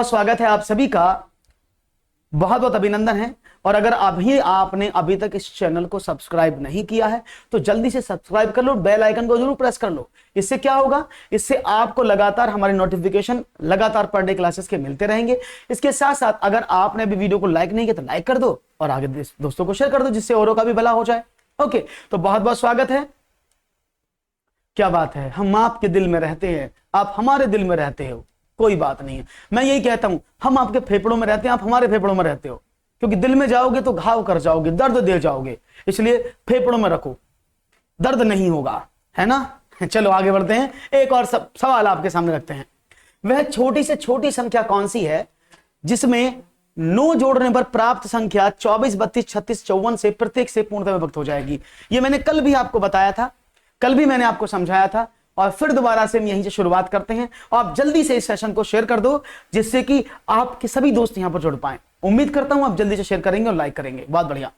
स्वागत है आप सभी का, बहुत बहुत अभिनंदन है। और अगर आपने अभी तक इस चैनल को सब्सक्राइब नहीं किया है तो जल्दी से सब्सक्राइब कर लो, बेल आइकन को जरूर प्रेस कर लो। इससे क्या होगा, इससे आपको लगातार हमारे नोटिफिकेशन लगातार पर डे क्लासेस के मिलते रहेंगे। इसके साथ साथ अगर आपने अभी वीडियो को लाइक नहीं किया तो लाइक कर दो और आगे दोस्तों को शेयर कर दो, जिससे औरों का भी भला हो जाए। ओके, तो बहुत बहुत स्वागत है। क्या बात है, हम आपके दिल में रहते हैं, आप हमारे दिल में रहते हो, कोई बात नहीं है। मैं यही कहता हूं, हम आपके फेफड़ों में रहते हैं, आप हमारे फेफड़ों में रहते हो, क्योंकि दिल में जाओगे तो घाव कर जाओगे, दर्द दे जाओगे, इसलिए फेफड़ों में रखो, दर्द नहीं होगा, है ना। चलो आगे बढ़ते हैं, एक और सवाल आपके सामने रखते हैं। वह छोटी से छोटी संख्या कौन सी है जिसमें 9 जोड़ने पर प्राप्त संख्या 24, 32, 36, 54 से प्रत्येक से पूर्णतः विभक्त हो जाएगी। ये मैंने कल भी आपको बताया था, कल भी मैंने आपको समझाया था, और फिर दोबारा से हम यहीं से शुरुआत करते हैं। और आप जल्दी से इस सेशन को शेयर कर दो, जिससे कि आपके सभी दोस्त यहां पर जुड़ पाए। उम्मीद करता हूं आप जल्दी से शेयर करेंगे और लाइक करेंगे, बहुत बढ़िया।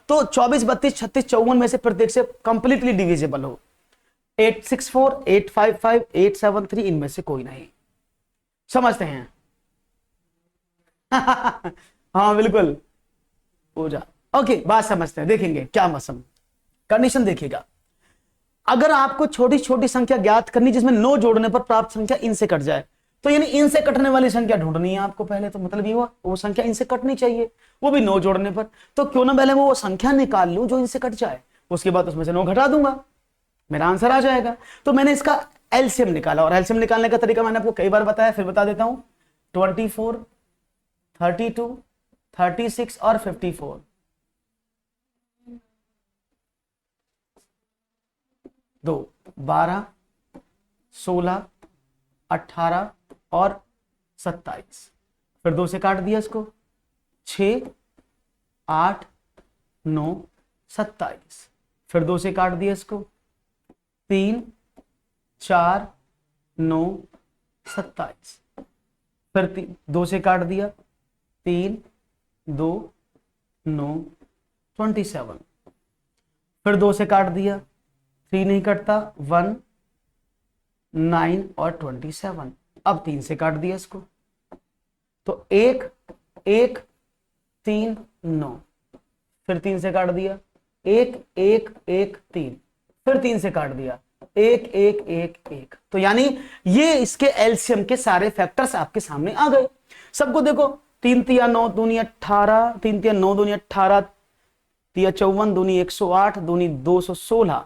तो 24, 32, 36, 54 में से प्रत्येक से कंप्लीटली डिविजिबल हो। 864, 855, 873 इनमें से कोई नहीं। समझते हैं? हाँ बिल्कुल, पूजा। ओके, बात समझते हैं। देखेंगे क्या मौसम कंडीशन देखिएगा। अगर आपको छोटी छोटी संख्या ज्ञात करनी जिसमें 9 जोड़ने पर प्राप्त संख्या इनसे कट जाए, तो यानी इनसे कटने वाली संख्या ढूंढनी है आपको पहले। तो मतलब ये हुआ वो संख्या इनसे कटनी चाहिए, वो भी 9 जोड़ने पर। तो क्यों ना पहले वो संख्या निकाल लूं जो इनसे कट जाए, उसके बाद उसमें से 9 घटा दूंगा, मेरा आंसर आ जाएगा। तो मैंने इसका एलसीएम निकाला, और एलसीएम निकालने का तरीका मैंने आपको कई बार बताया, फिर बता देता हूं। 24, 32, 36 और 54। 2, 12, 16, 18 और 27। फिर 2 से काट दिया इसको, 6, 8, 9, 27। फिर 2 से काट दिया इसको, 3, 4, 9, 27। फिर 2 से काट दिया, 3, 2, 9, 27। फिर 2 से काट दिया, 3 नहीं कटता, 1, 9 और 27। अब 3 से काट दिया इसको, तो 1, 1, 3, 9। फिर 3 से काट दिया, 1, 1, 1, 3। फिर 3 से काट दिया, 1, 1, 1, 1। तो यानी ये इसके एलसीएम के सारे फैक्टर्स आपके सामने आ गए। सबको देखो, 3 तिया 9 दूनी 18, 3 तिया 9 दूनी 18, तिया 54 दूनी 108 दूनी 216,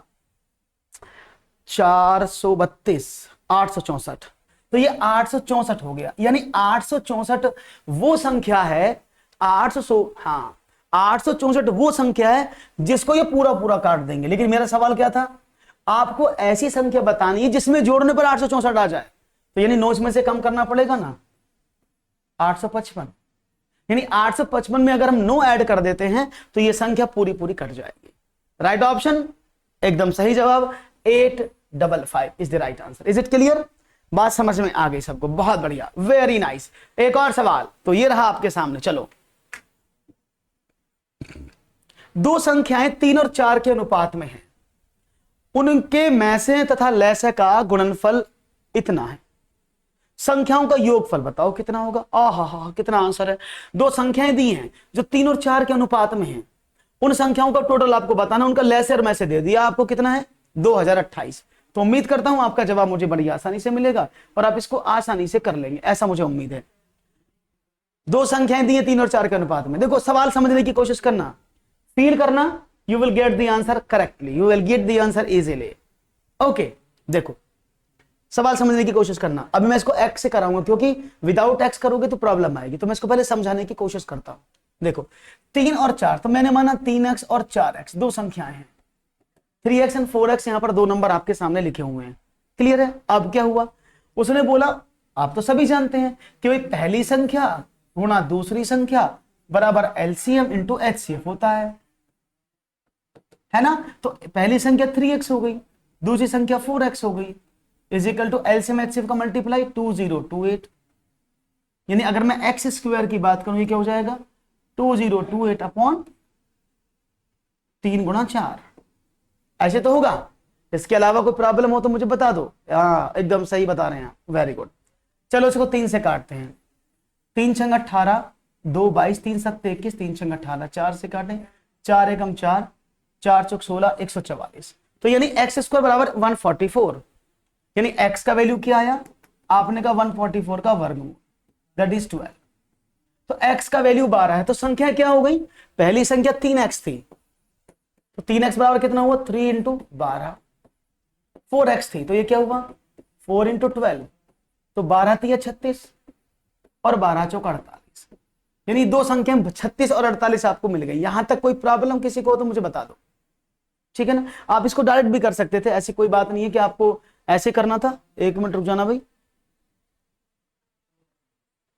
432, 864। तो ये 864 हो गया। यानी 864 वो संख्या है, 864 वो संख्या है जिसको ये पूरा पूरा काट देंगे। लेकिन मेरा सवाल क्या था, आपको ऐसी संख्या बतानी है जिसमें जोड़ने पर 864 आ जाए। तो यानी 9 में से कम करना पड़ेगा ना, 855। यानी 855 में अगर हम 9 ऐड कर देते हैं तो ये संख्या पूरी पूरी कट जाएगी। राइट ऑप्शन, एकदम सही जवाब, 855 is the right answer. Is it clear? बात समझ में आ गई सबको? बहुत बढ़िया, वेरी नाइस। एक और सवाल तो ये रहा आपके सामने। चलो, 2 संख्याएं 3 और 4 के अनुपात में हैं, उनके मैसे तथा लैसे का गुणनफल इतना है। संख्याओं का योगफल बताओ कितना होगा। आहा, कितना आंसर है। 2 संख्याएं दी हैं जो 3 और 4 के अनुपात में हैं, उन संख्याओं का टोटल आपको बताना, उनका लैसे और मैसे दे दिया आपको, कितना है 2028। तो उम्मीद करता हूं आपका जवाब मुझे बड़ी आसानी से मिलेगा और आप इसको आसानी से कर लेंगे, ऐसा मुझे उम्मीद है। 2 संख्याएं दी हैं 3 और 4 के अनुपात में। देखो, सवाल समझने की कोशिश करना, फील करना, you will get the answer correctly, you will get the answer easily. Okay, देखो सवाल समझने की कोशिश करना। अभी मैं इसको एक्स से कराऊंगा, क्योंकि विदाउट एक्स करोगे तो प्रॉब्लम आएगी, तो मैं इसको पहले समझाने की कोशिश करता हूं। देखो, 3 और 4, तो मैंने माना 3x और 4x 2 संख्याएं हैं। 3x एंड 4x यहां पर 2 नंबर आपके सामने लिखे हुए हैं। क्लियर है? अब क्या हुआ, उसने बोला, आप तो सभी जानते हैं कि भाई पहली संख्या गुणा दूसरी संख्या बराबर एलसीएम इंटू एचसीएफ होता है ना। तो पहली संख्या 3x हो गई, दूसरी संख्या 4x हो गई, is equal to LCM HCF का मल्टीप्लाई 2028। यानी अगर मैं एक्स स्क्वायर की बात करूं, ये क्या हो जाएगा 2028 अपॉन 3 गुणा 4। ऐसे तो होगा, इसके अलावा कोई प्रॉब्लम हो तो मुझे बता दो। हाँ, एकदम सही बता रहे हैं, वेरी गुड। चलो इसको 3 से काटते हैं। 3 छंग 18, 2 22, 3 7 21, 3 छंग 18, 4 से काटें, 4 एकम 4, 4 चौक 16, 144। तो यानी एक्स स्क्वायर बराबर 144, यानी एक्स का वैल्यू क्या आया, आपने कहा 144 का वर्गमूल, दैट इज 12। तो x का वैल्यू 12 है, तो संख्या क्या हो गई, पहली संख्या 3x थी, तो 3x बराबर कितना हुआ, 3 इंटू 12। 4x थी, तो ये क्या हुआ, 4 इंटू 12, तो 12 3 36 और 12 चौक 48, यानी दो संख्या 36 और 48 आपको मिल गई। यहां तक कोई प्रॉब्लम किसी को हो तो मुझे बता दो, ठीक है ना। आप इसको डायरेक्ट भी कर सकते थे, ऐसी कोई बात नहीं है कि आपको ऐसे करना था। एक मिनट रुक जाना भाई,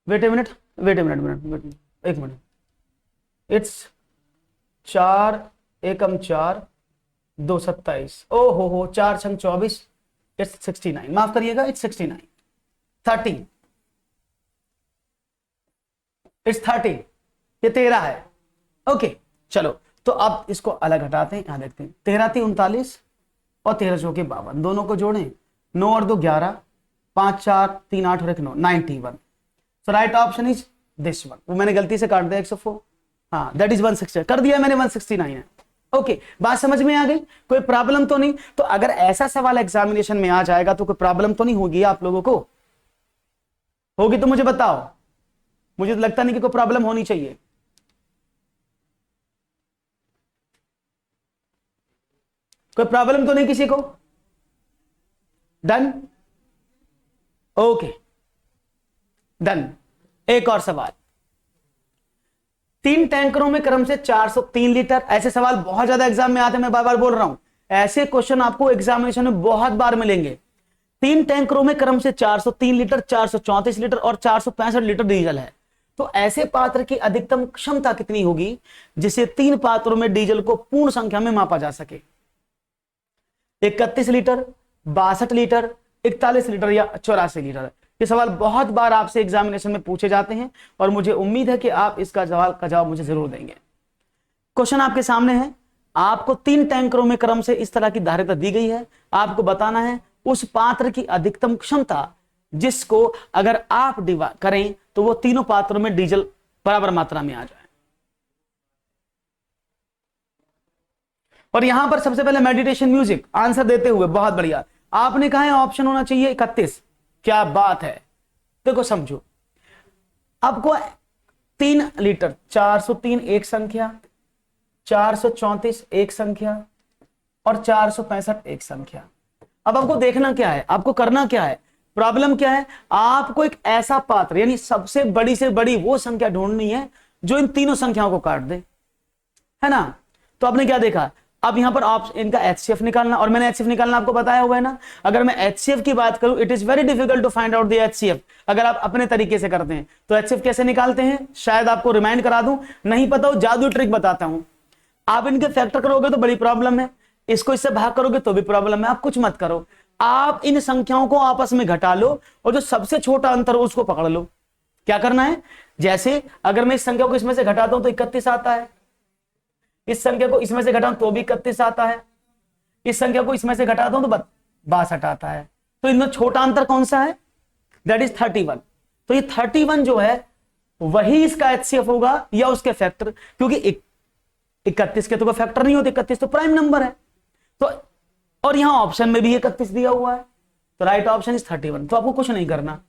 वेट ए मिनट, एक मिनट। इट्स 4 एकम 4, 2 27, ओ हो 4 छंग 24, इट्स 69, माफ करिएगा, इट्स 69, 30, इट्स 30, ये 13 है। ओके चलो, तो अब इसको अलग हटाते हैं, यहां देखते हैं, 13 3 39 और 13 चौके 52, दोनों को जोड़ें, 9 और 2 11, 5 4 3 8 और 1 9, 91। So right option is this one. वो मैंने गलती से काट दिया 104, हाँ दैट इज 160 कर दिया मैंने, 169 है। ओके बात समझ में आ गई, कोई प्रॉब्लम तो नहीं। तो अगर ऐसा सवाल एग्जामिनेशन में आ जाएगा तो कोई प्रॉब्लम तो नहीं होगी आप लोगों को, होगी तो मुझे बताओ, मुझे तो लगता नहीं कि कोई प्रॉब्लम होनी चाहिए। कोई प्रॉब्लम तो नहीं किसी को, डन, ओके डन। एक और सवाल, 3 टैंकरों में क्रम से 403 लीटर, ऐसे सवाल बहुत ज्यादा एग्जाम में आते हैं, मैं बार बार बोल रहा हूं, ऐसे क्वेश्चन आपको एग्जामिनेशन में बहुत बार मिलेंगे। 3 टैंकरों में क्रम से 403 लीटर, 434 लीटर और 465 लीटर डीजल है, तो ऐसे पात्र की अधिकतम क्षमता कितनी होगी जिसे 3 पात्रों में डीजल को पूर्ण संख्या में मापा जा सके। 31 लीटर, 62 लीटर, 41 लीटर या 84 लीटर। ये सवाल बहुत बार आपसे एग्जामिनेशन में पूछे जाते हैं और मुझे उम्मीद है कि आप इसका जवाब मुझे जरूर देंगे। क्वेश्चन आपके सामने है, आपको 3 टैंकरों में क्रम से इस तरह की धारिता दी गई है, आपको बताना है उस पात्र की अधिकतम क्षमता जिसको अगर आप डिवाइड करें तो वो तीनों पात्रों में डीजल बराबर मात्रा में आ जाए। और यहां पर सबसे पहले मेडिटेशन म्यूजिक आंसर देते हुए, बहुत बढ़िया, आपने कहा है ऑप्शन होना चाहिए 31, क्या बात है। देखो समझो, आपको 3 लीटर, 403 एक संख्या, 434 एक संख्या और 465 एक संख्या। अब आपको देखना क्या है, आपको करना क्या है, प्रॉब्लम क्या है, आपको एक ऐसा पात्र यानी सबसे बड़ी से बड़ी वो संख्या ढूंढनी है जो इन तीनों संख्याओं को काट दे, है ना। तो आपने क्या देखा, अब यहां पर इनका HCF निकालना, और मैंने HCF निकालना आपको बताया हुआ है ना। अगर मैं HCF की बात करूं, it is very difficult to find out the HCF। अगर आप अपने तरीके से करते हैं तो HCF कैसे निकालते हैं, शायद आपको रिमाइंड करा दूं, नहीं पता हो जादू ट्रिक बताता हूं। आप इनके फैक्टर करोगे तो बड़ी प्रॉब्लम है, इसको इससे भाग करोगे तो भी प्रॉब्लम है। आप कुछ मत करो, आप इन संख्याओं को आपस में घटा लो और जो सबसे छोटा अंतर हो उसको पकड़ लो। क्या करना है, जैसे अगर मैं इस संख्या को इसमें से घटाता हूं तो 31 आता है, इस संख्या को इसमें से घटाऊं तो भी 31 आता है, इस संख्या को इसमें से घटाता हूं तो 62 आता है। तो इनमें छोटा अंतर कौन सा है, दैट इज 31। तो ये 31 जो है वही इसका HCF होगा या उसके फैक्टर, क्योंकि 31 के तो कोई फैक्टर नहीं होते, 31 तो प्राइम नंबर है। तो और यहां ऑप्शन में भी 31 दिया हुआ है, तो राइट ऑप्शन इज 31। तो आपको कुछ नहीं करना,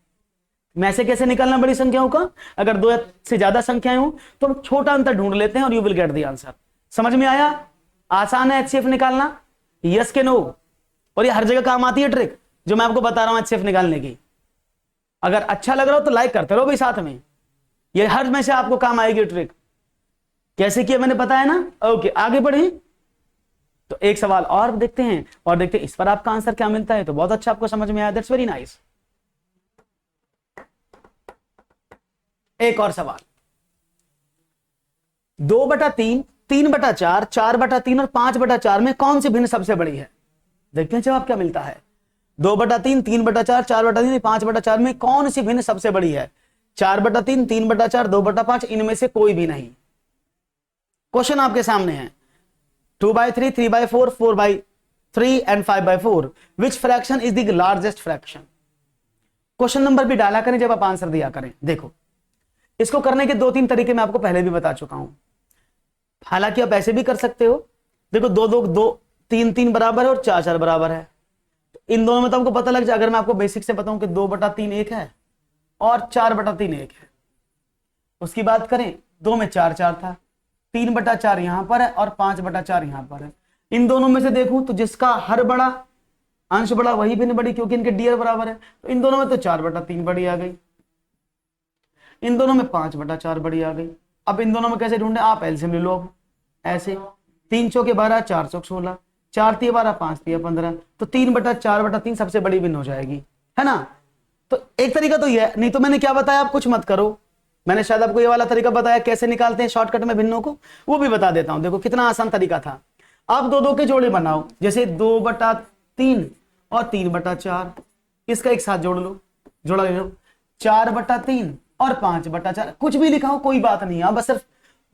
मैं से कैसे निकालना बड़ी संख्याओं का, अगर 2 से ज्यादा संख्याएं हो तो हम छोटा अंतर ढूंढ लेते हैं और you will get the answer. समझ में आया, आसान है HCF निकालना, यस के नो। और ये हर जगह काम आती है ट्रिक जो मैं आपको बता रहा हूं HCF निकालने की। अगर अच्छा लग रहा हो तो लाइक करते रहो भाई साथ में, ये हर में से आपको काम आएगी ट्रिक। कैसे किया मैंने बताया ना। ओके आगे बढ़े, तो एक सवाल और देखते हैं और देखते हैं इस पर आपका आंसर क्या मिलता है। तो बहुत अच्छा आपको समझ में आया, दैट्स वेरी नाइस। एक और सवाल, 2/3, 3/4, 4/3 और 5/4 में कौन सी भिन्न सबसे बड़ी है। देखते हैं जवाब क्या मिलता है। 2/3, 3/4, 4/3, 5/4 में कौन सी भिन्न सबसे बड़ी है। 4/3, 3/4, 2/5, इनमें से कोई भी नहीं। क्वेश्चन आपके सामने है, 2/3, 3/4, 4/3 and 5/4, which fraction is the largest fraction. Question number भी डाला करें जब आप आंसर दिया करें। देखो इसको करने के 2-3 तरीके मैं आपको पहले भी बता चुका हूं। हालांकि आप ऐसे भी कर सकते हो, देखो 2 3 3 बराबर है और 4 4 बराबर है, तो इन दोनों में तो हमको पता लग जाए। अगर मैं आपको बेसिक से बताऊं कि 2/3 1 है और 4/3 1 है, उसकी बात करें 2 में 4 4 था, 3/4 यहां पर है और 5/4 यहां पर है। इन दोनों में से देखूं तो जिसका हर बड़ा अंश बड़ा वही भिन्न बड़ी, क्योंकि इनके डीआर बराबर है। तो इन दोनों में तो 4/3 बड़ी आ गई, इन दोनों में 5/4 बड़ी आ गई। अब इन दोनों में कैसे ढूंढे, आप एलसीएम ले लो। अब ऐसे 3 चौके 12, 4 चौक 16, 4 तिया 12, 5 तिया 15, तो 3/4/3 सबसे बड़ी भिन्न हो जाएगी, है ना। तो एक तरीका तो यह, नहीं तो मैंने क्या बताया, आप कुछ मत करो, मैंने शायद आपको ये वाला तरीका बताया कैसे निकालते हैं शॉर्टकट में भिन्नों को, वो भी बता देता हूं। देखो कितना आसान तरीका था। आप 2 2 के जोड़े बनाओ, जैसे 2/3 और 3/4, इसका एक साथ जोड़ लो, जोड़ा ले लो। 4/3 और 5/4, कुछ भी लिखा हो कोई बात नहीं है, बस सिर्फ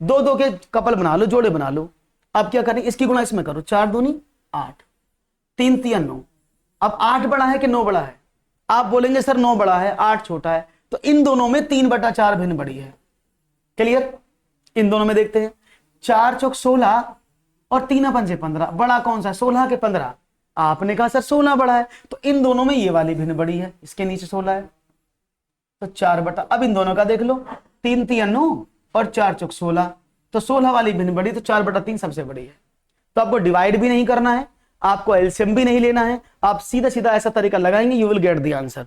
2 2 के कपल बना लो, जोड़े बना लो। अब क्या करें, इसकी गुणा इसमें करो, 4 दूनी 8, 3 तिया 9। अब 8 बड़ा है कि 9 बड़ा है, आप बोलेंगे सर 9 बड़ा है 8 छोटा है, तो इन दोनों में 3/4 भिन्न बड़ी है। क्लियर, इन दोनों में देखते हैं। 4 चौक 16 और 3 पंजे 15, बड़ा कौन सा, 16 के 15, आपने कहा सर 16 बड़ा है, तो इन दोनों में ये वाली भिन्न बड़ी है, इसके नीचे 16 है, तो 4 अब इन दोनों का देख लो, 3 तिया 9 और 4 चौक 16, तो 16 वाली भिन्न बड़ी, तो 4/3 सबसे बड़ी है। तो आपको डिवाइड भी नहीं करना है, आपको एलसीएम भी नहीं लेना है, आप सीधा सीधा ऐसा तरीका लगाएंगे, you will get the answer.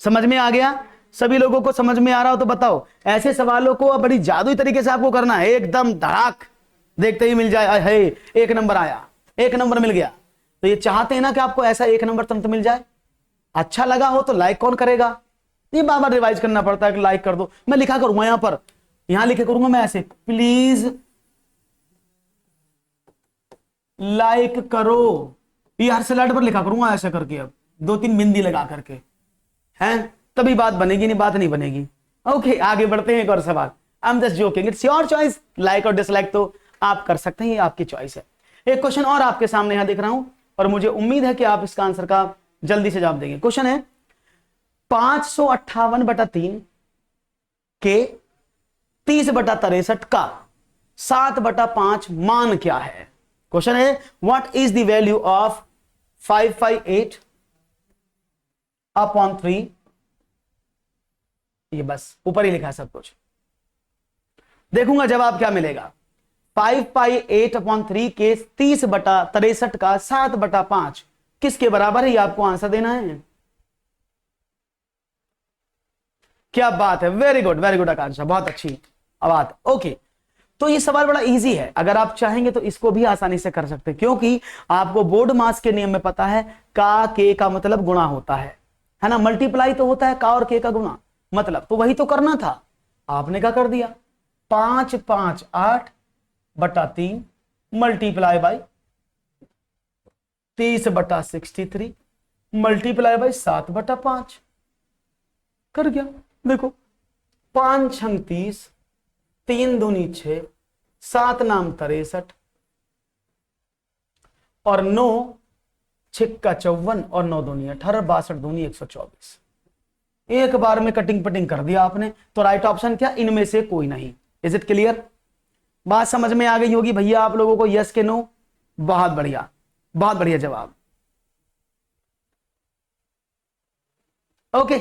समझ में आ गया? सभी लोगों को समझ में आ रहा हो तो बताओ। ऐसे सवालों को बड़ी जादुई तरीके से आपको करना है, एकदम धड़ाक, देखते ही मिल जाए, है 1 नंबर आया, 1 नंबर मिल गया। तो ये चाहते हैं ना कि आपको ऐसा 1 नंबर तुरंत मिल जाए। अच्छा लगा हो तो लाइक कौन करेगा, ये बार बार रिवाइज करना पड़ता है कि लाइक कर दो। मैं लिखा करूंगा यहां पर, यहां लिखे करूंगा मैं ऐसे, प्लीज लाइक करो, ये हर स्लाइड पर लिखा करूंगा ऐसा करके, अब 2-3 बिंदी लगा करके, हैं, तभी बात बनेगी, नहीं बात नहीं बनेगी। ओके, आगे बढ़ते हैं एक और सवाल। I am just joking, it's your choice, like और डिसलाइक तो आप कर सकते हैं, ये आपकी चॉइस है। एक क्वेश्चन और आपके सामने यहां दिख रहा हूं और मुझे उम्मीद है कि आप इसका आंसर का जल्दी से जवाब देंगे। क्वेश्चन है 558/3 के 30/63 का 7/5 मान क्या है। क्वेश्चन है what is the value of 558/3, ये बस ऊपर ही लिखा है सब कुछ, देखूंगा जवाब क्या मिलेगा। 5/8/3 के 30/63 का 7/5 किसके बराबर है, ये आपको आंसर देना है। क्या बात है, वेरी गुड आकांक्षा, बहुत अच्छी बात। ओके, तो ये सवाल बड़ा इजी है, अगर आप चाहेंगे तो इसको भी आसानी से कर सकते हैं, क्योंकि आपको बोर्ड मास के नियम में पता है का के का मतलब गुणा होता है ना, मल्टीप्लाई तो होता है का और के का गुणा, मतलब तो वही तो करना था, आपने क्या कर दिया, 558/3 मल्टीप्लाई बाई 30/63 मल्टीप्लाई बाई 7/5 कर गया। देखो 5 छंग 30, 3 दूनी 6, 7 नाम 63 और 9 छिक्का 54 और 9 दूनी 18, 62 दूनी 124। एक बार में कटिंग पटिंग कर दिया आपने, तो राइट ऑप्शन क्या, इनमें से कोई नहीं। Is it clear? बात समझ में आ गई होगी भैया आप लोगों को, यस के नो? बहुत बढ़िया, बहुत बढ़िया जवाब। ओके,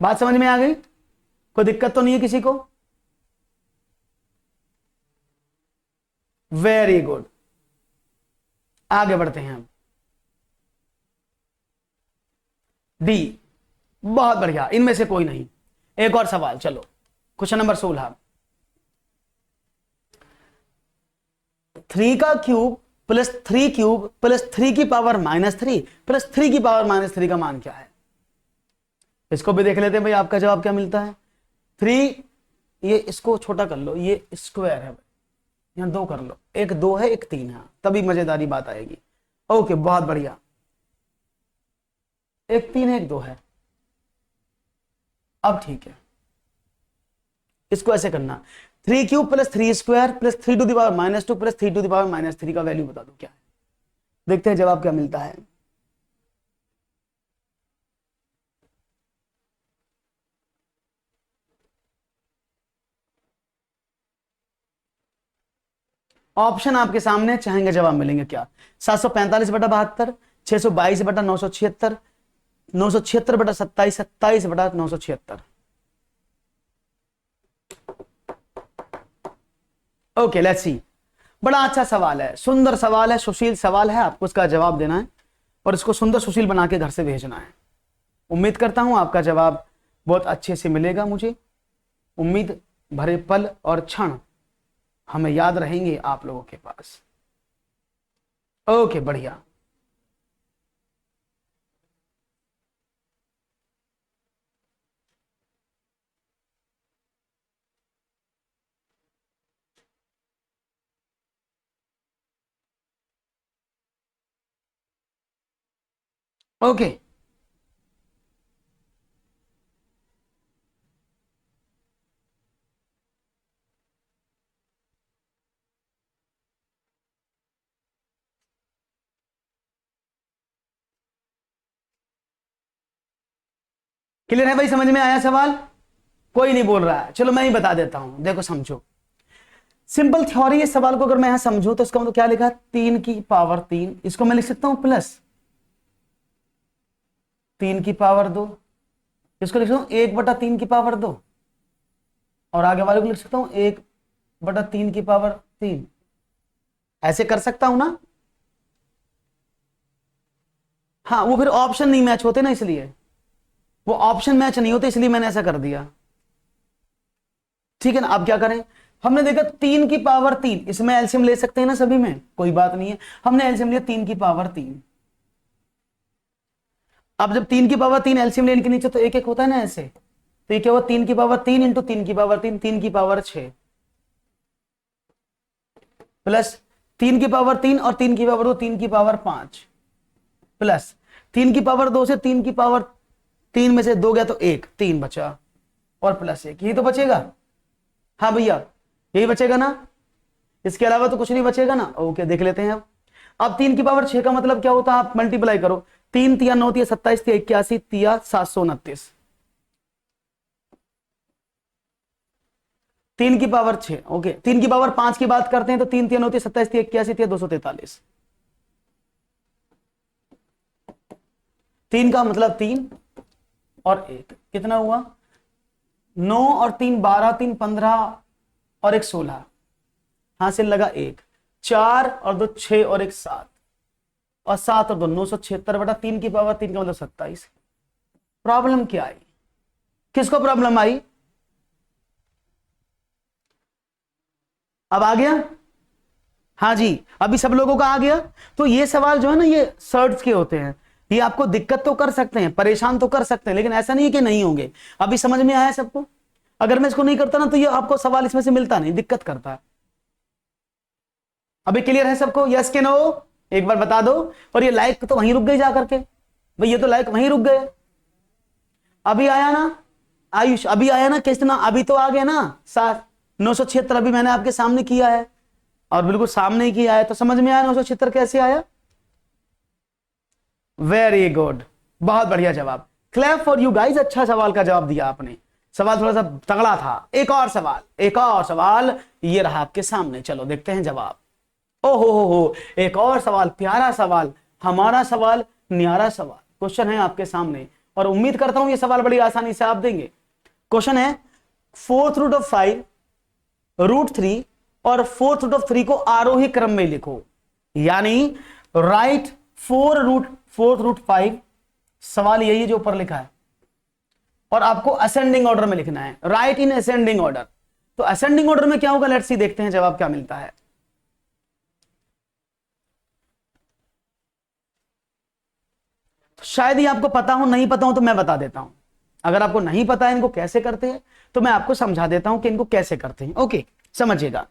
बात समझ में आ गई, कोई दिक्कत तो नहीं है किसी को? वेरी गुड, आगे बढ़ते हैं हम। डी, बहुत बढ़िया, इनमें से कोई नहीं। एक और सवाल, चलो क्वेश्चन नंबर 16। 3 का क्यूब प्लस 3 क्यूब प्लस 3 की पावर -3 प्लस 3 की पावर -3 का मान क्या है। इसको भी देख लेते हैं भाई, आपका जवाब क्या मिलता है। 3, ये इसको छोटा कर लो, ये स्क्वायर है, यहां 2 कर लो, एक 2 है एक 3 है, तभी मजेदारी बात आएगी। ओके, बहुत बढ़िया, एक 3 है एक 2 है, अब ठीक है। इसको ऐसे करना, 3 cube plus 3 square plus 3 to the power -2 plus 3 to the power -3 का वैल्यू बता दो क्या है। देखते हैं जवाब क्या मिलता है। ऑप्शन आपके सामने, चाहेंगे जवाब मिलेंगे क्या? 745/72, 622/976, 976/27, 27/976। Okay let's see. बड़ा अच्छा सवाल है, सुंदर सवाल है, सुशील सवाल है, आपको इसका जवाब देना है और इसको सुंदर सुशील बना के घर से भेजना है। उम्मीद करता हूं आपका जवाब बहुत अच्छे से मिलेगा। मुझे उम्मीद भरे पल और क्षण हमें याद रहेंगे आप लोगों के पास। ओके बढ़िया। ओके क्लियर है भाई, समझ में आया सवाल? कोई नहीं बोल रहा है, चलो मैं ही बता देता हूं, देखो समझो। सिंपल थ्योरी, इस सवाल को अगर मैं यहां समझू तो इसका मतलब क्या लिखा, 3 की पावर 3, इसको मैं लिख सकता हूं प्लस 3 की पावर 2, इसको लिख सकता हूं 1/3 की पावर 2, और आगे वाले को लिख सकता हूं 1/3 की पावर 3। ऐसे कर सकता हूं ना? हाँ, वो फिर ऑप्शन नहीं मैच होते ना, इसलिए वो ऑप्शन मैच नहीं होते, इसलिए मैंने ऐसा कर दिया। ठीक है ना? अब क्या करें, हमने देखा 3 की पावर 3, इसमें एलसीएम ले सकते हैं ना सभी में, कोई बात नहीं है, हमने एलसीएम लिया 3 की पावर 3। अब जब 3 की पावर 3 एलसीएम लेने के नीचे तो एक एक होता है ना ऐसे, तो ये क्या हुआ, 3 की पावर 3 इंटू 3 की पावर 3, 3 की पावर 6, प्लस 3 की पावर 3 और 3 की पावर 2, 3 की पावर 5, प्लस 3 की पावर 2 से 3 की पावर 3 में से 2 गया तो 1, 3 बचा, और प्लस 1, यही तो बचेगा। हाँ भैया यही बचेगा ना, इसके अलावा तो कुछ नहीं बचेगा ना। ओके देख लेते हैं। अब 3 की पावर 6 का मतलब क्या होता है, आप मल्टीप्लाई करो, 3 × 9 = 27, 3 × 81, 81, 3 की पावर 6। ओके 3 की पावर 5 की बात करते हैं तो 3 × 3 = 27, 81, 243, 3 का मतलब 3 और 1 कितना हुआ, 9 और 3 12, 3 15 और 1 16, हासिल लगा 1, 4 और 2 6 और 1 7, और 7 और 2 976/3 का मतलब 27। प्रॉब्लम क्या आई, किसको प्रॉब्लम आई? अब आ गया? हाँ जी अभी सब लोगों का आ गया। तो ये सवाल जो है ना, ये सर्ट्स के होते हैं, ये आपको दिक्कत तो कर सकते हैं, परेशान तो कर सकते हैं, लेकिन ऐसा नहीं है कि नहीं होंगे। अभी समझ में आया सबको? अगर मैं इसको नहीं करता ना तो ये आपको सवाल इसमें से मिलता नहीं, दिक्कत करता है। अभी क्लियर है सबको, यस के नो? एक बार बता दो। और ये लाइक तो वहीं रुक गई जा करके, भाई ये तो लाइक वहीं रुक गए। अभी आया ना आयुष, अभी आया ना कितना, अभी तो आ गया ना 976, अभी मैंने आपके सामने किया है, और बिल्कुल सामने ही किया है, तो समझ में आया 976 कैसे आया। वेरी गुड, बहुत बढ़िया जवाब, क्लैप फॉर यू गाइस, अच्छा सवाल का जवाब दिया आपने। सवाल थोड़ा सा तगड़ा था। एक और सवाल, एक और सवाल ये रहा आपके सामने, चलो देखते हैं जवाब। ओहो हो, एक और सवाल, प्यारा सवाल, हमारा सवाल, न्यारा सवाल। क्वेश्चन है आपके सामने और उम्मीद करता हूं ये सवाल बड़ी आसानी से आप देंगे। क्वेश्चन है 4√5, √3 और 4√3 को आरोही क्रम में लिखो, यानी राइट 4√5, सवाल यही है जो ऊपर लिखा है, और आपको असेंडिंग ऑर्डर में लिखना है, राइट इन असेंडिंग ऑर्डर। तो असेंडिंग ऑर्डर में क्या होगा, लेट्स सी, देखते हैं जवाब क्या मिलता है। शायद ये आपको पता हो, नहीं पता हो तो मैं बता देता हूं। अगर आपको नहीं पता है इनको कैसे करते हैं तो मैं आपको समझा देता हूं कि इनको कैसे करते हैं। ओके समझिएगा,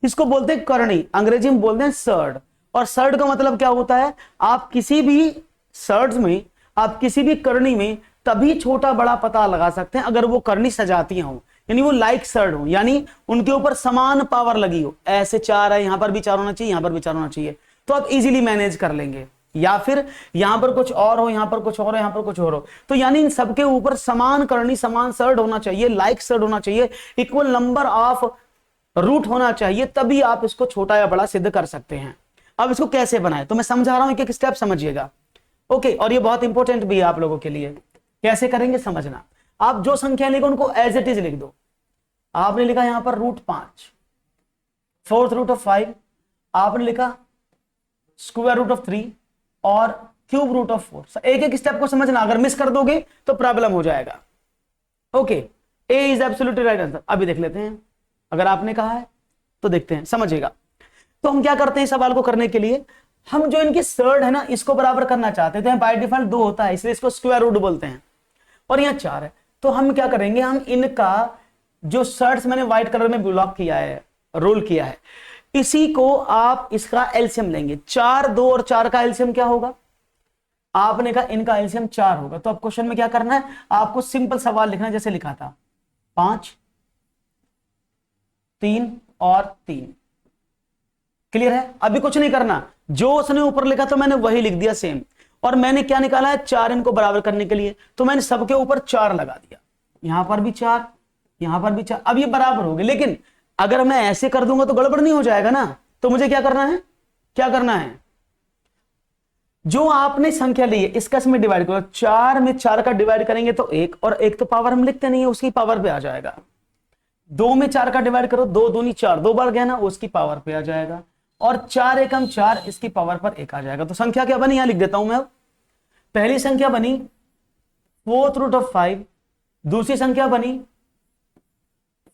इसको बोलते हैं करणी, अंग्रेजी में बोलते हैं सर्ड। और सर्ड का मतलब क्या होता है, आप किसी भी सर्ड्स में, आप किसी भी करणी में तभी छोटा बड़ा पता लगा सकते हैं अगर वो करनी सजातियां हो, यानी वो लाइक सर्ड हो, यानी उनके ऊपर समान पावर लगी हो। ऐसे 4 है, यहां पर भी 4 होना चाहिए, यहां पर भी 4 होना चाहिए, तो आप इजीली मैनेज कर लेंगे। या फिर यहां पर कुछ और हो, यहां पर कुछ और हो, यहां पर कुछ और हो, तो यानी इन सबके ऊपर समान करनी, समान सर्ड होना चाहिए, लाइक सर्ड होना चाहिए, इक्वल नंबर ऑफ रूट होना चाहिए, तभी आप इसको छोटा या बड़ा सिद्ध कर सकते हैं। अब इसको कैसे बनाए तो मैं समझा रहा हूं, एक एक स्टेप समझिएगा। ओके, और ये बहुत इंपॉर्टेंट भी है आप लोगों के लिए, कैसे करेंगे समझना। आप जो संख्या लिखो उनको एज इट इज लिख दो। आपने लिखा यहां पर √5, फोर्थ रूट ऑफ 5, आपने लिखा स्क्वायर रूट ऑफ 3 और क्यूब रूट ऑफ 4। एक एक स्टेप को समझना, अगर मिस कर दोगे तो प्रॉब्लम हो जाएगा। Okay, A is absolutely right answer. अभी देख लेते हैं, अगर आपने कहा है तो देखते हैं, समझिएगा। तो हम क्या करते हैं सवाल को करने के लिए, हम जो इनके सर्ड है ना इसको बराबर करना चाहते हैं, तो बाय डिफॉल्ट 2 होता है, इसलिए इसको स्क्वायर रूट बोलते हैं, और यहाँ 4 है। तो हम क्या करेंगे, हम इनका जो सर्ड्स मैंने व्हाइट कलर में ब्लॉक किया है, रोल किया है, इसी को आप इसका एलसीएम लेंगे। 4, 2 और 4 का एलसीएम क्या होगा, आपने कहा इनका एलसीएम 4 होगा। तो अब क्वेश्चन में क्या करना है, आपको सिंपल सवाल लिखना है जैसे लिखा था, 5, 3 और 3। क्लियर है, अभी कुछ नहीं करना, जो उसने ऊपर लिखा तो मैंने वही लिख दिया सेम। और मैंने क्या निकाला है, 4 इनको बराबर करने के लिए, तो मैंने सबके ऊपर 4 लगा दिया, यहां पर भी 4, यहां पर भी 4। अब ये बराबर हो गए, लेकिन अगर मैं ऐसे कर दूंगा तो गड़बड़ नहीं हो जाएगा ना। तो मुझे क्या करना है, क्या करना है, जो आपने संख्या ली है इसका इसमें डिवाइड करो। 4 में 4 का डिवाइड करेंगे तो 1, और 1 तो पावर हम लिखते नहीं है, उसकी पावर पे आ जाएगा। 2 में 4 का डिवाइड करो, 2 दूनी 4, 2 बार गया ना, उसकी पावर पे आ जाएगा। और 4 एकम 4, इसकी पावर पर 1 आ जाएगा। तो संख्या क्या बनी, यहां लिख देता हूं मैं। अब पहली संख्या बनी फोर्थ रूट ऑफ 5, दूसरी संख्या बनी